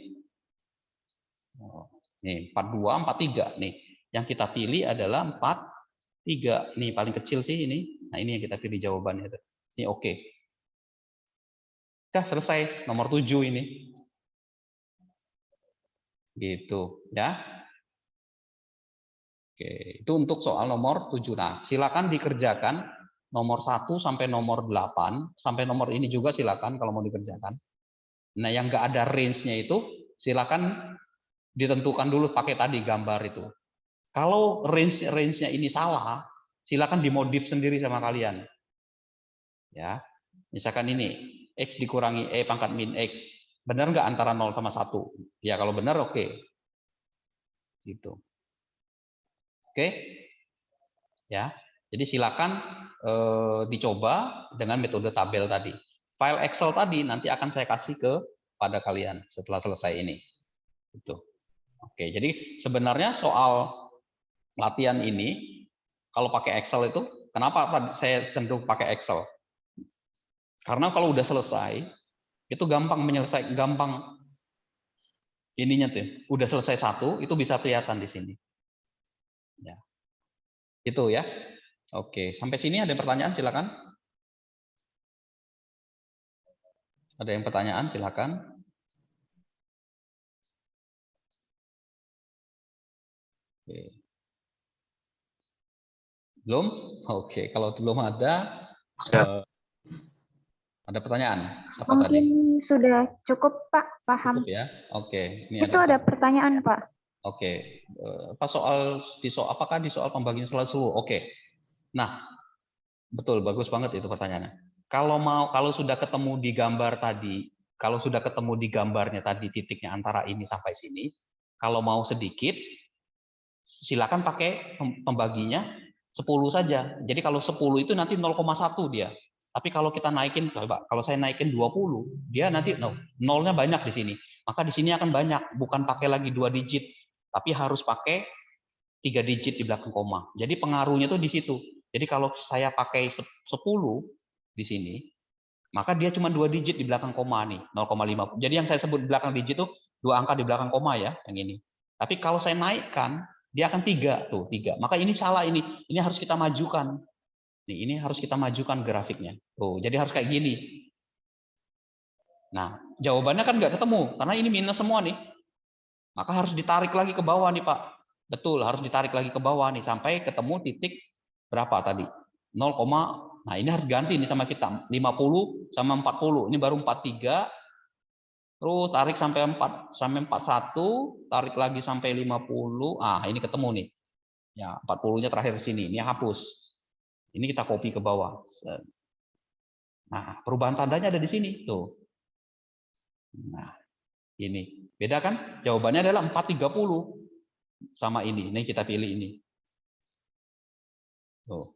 Nih, 42, 43 nih. Yang kita pilih adalah 43. Nih paling kecil sih ini. Nah, ini yang kita pilih jawabannya. Ini oke. Udah selesai nomor 7 ini. Gitu, ya. Oke, itu untuk soal nomor 7. Nah, silakan dikerjakan nomor 1 sampai nomor 8, sampai nomor ini juga silakan kalau mau dikerjakan. Nah, yang nggak ada range-nya itu silakan ditentukan dulu pakai tadi gambar itu. Kalau range-nya ini salah, silakan dimodif sendiri sama kalian. Ya. Misalkan ini X dikurangi E pangkat min X. Benar nggak antara 0 sama 1? Ya, kalau benar oke. Gitu. Oke, ya. Jadi silakan dicoba dengan metode tabel tadi. File Excel tadi nanti akan saya kasih pada kalian setelah selesai ini. Gitu. Oke, jadi sebenarnya soal latihan ini kalau pakai Excel itu, kenapa saya cenderung pakai Excel? Karena kalau udah selesai, itu gampang ininya tuh. Udah selesai satu, itu bisa kelihatan di sini. Ya. Itu ya. Oke, sampai sini ada pertanyaan silakan. Ada yang pertanyaan silakan. Oke. Belum? Oke, kalau belum ada ada pertanyaan. Siapa Mungkin tadi? Sudah cukup Pak, paham. Cukup ya. Oke, ini Itu ada pertanyaan Pak. Oke, apa apakah di soal pembagian selalu? Oke. Nah, betul, bagus banget itu pertanyaannya. Kalau sudah ketemu di gambar tadi, kalau sudah ketemu di gambarnya tadi titiknya antara ini sampai sini, kalau mau sedikit, silakan pakai pembaginya 10 saja. Jadi kalau 10 itu nanti 0,1 dia. Tapi kalau kita naikin, coba, kalau saya naikin 20, dia nanti nolnya banyak di sini. Maka di sini akan banyak, bukan pakai lagi 2 digit, tapi harus pakai 3 digit di belakang koma. Jadi pengaruhnya tuh di situ. Jadi kalau saya pakai 10 di sini, maka dia cuma 2 digit di belakang koma nih, 0,5. Jadi yang saya sebut di belakang digit tuh 2 angka di belakang koma ya, yang ini. Tapi kalau saya naikkan, dia akan 3 tuh, 3. Maka ini salah ini. Ini harus kita majukan. Nih, ini harus kita majukan grafiknya. Tuh, jadi harus kayak gini. Nah, jawabannya kan nggak ketemu karena ini minus semua nih. Maka harus ditarik lagi ke bawah nih, Pak. Betul, harus ditarik lagi ke bawah nih sampai ketemu titik berapa tadi? 0, nah ini harus ganti nih sama kita. 50 sama 40. Ini baru 43. Terus tarik sampai 41, tarik lagi sampai 50. Ah, ini ketemu nih. Ya, 40-nya terakhir sini. Ini hapus. Ini kita copy ke bawah. Nah, perubahan tandanya ada di sini, tuh. Nah, ini. Beda kan? Jawabannya adalah 430 sama ini. Ini kita pilih ini. Tuh.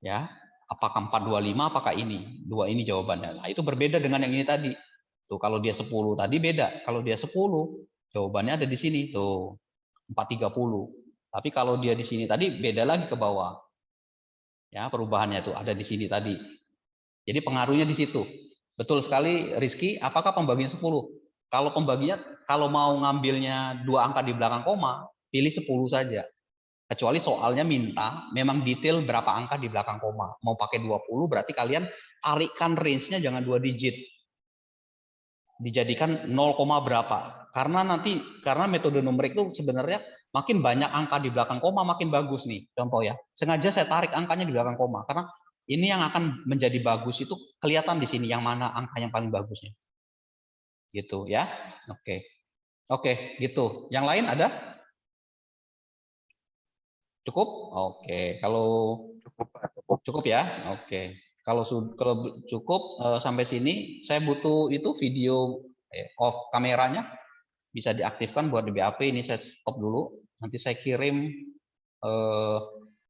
Ya, apakah 425 apakah ini? Dua ini jawabannya. Nah, itu berbeda dengan yang ini tadi. Tuh, kalau dia 10 tadi beda. Kalau dia 10, jawabannya ada di sini tuh. 430. Tapi kalau dia di sini tadi beda lagi ke bawah. Ya, perubahannya tuh ada di sini tadi. Jadi pengaruhnya di situ. Betul sekali Rizky, apakah pembagian 10? Kalau pembaginya kalau mau ngambilnya 2 angka di belakang koma, pilih 10 saja. Kecuali soalnya minta memang detail berapa angka di belakang koma. Mau pakai 20 berarti kalian tarikkan range-nya jangan 2 digit. dijadikan 0, berapa. Karena metode numerik itu sebenarnya makin banyak angka di belakang koma makin bagus nih. Contoh ya. Sengaja saya tarik angkanya di belakang koma karena ini yang akan menjadi bagus itu kelihatan di sini yang mana angka yang paling bagusnya. Gitu ya. Oke. Oke, gitu. Yang lain ada? Cukup? Oke. Kalau Cukup, Pak. Cukup. cukup ya. Oke. Kalau cukup sampai sini, saya butuh itu video off kameranya bisa diaktifkan buat di BAP. Ini saya stop dulu. Nanti saya kirim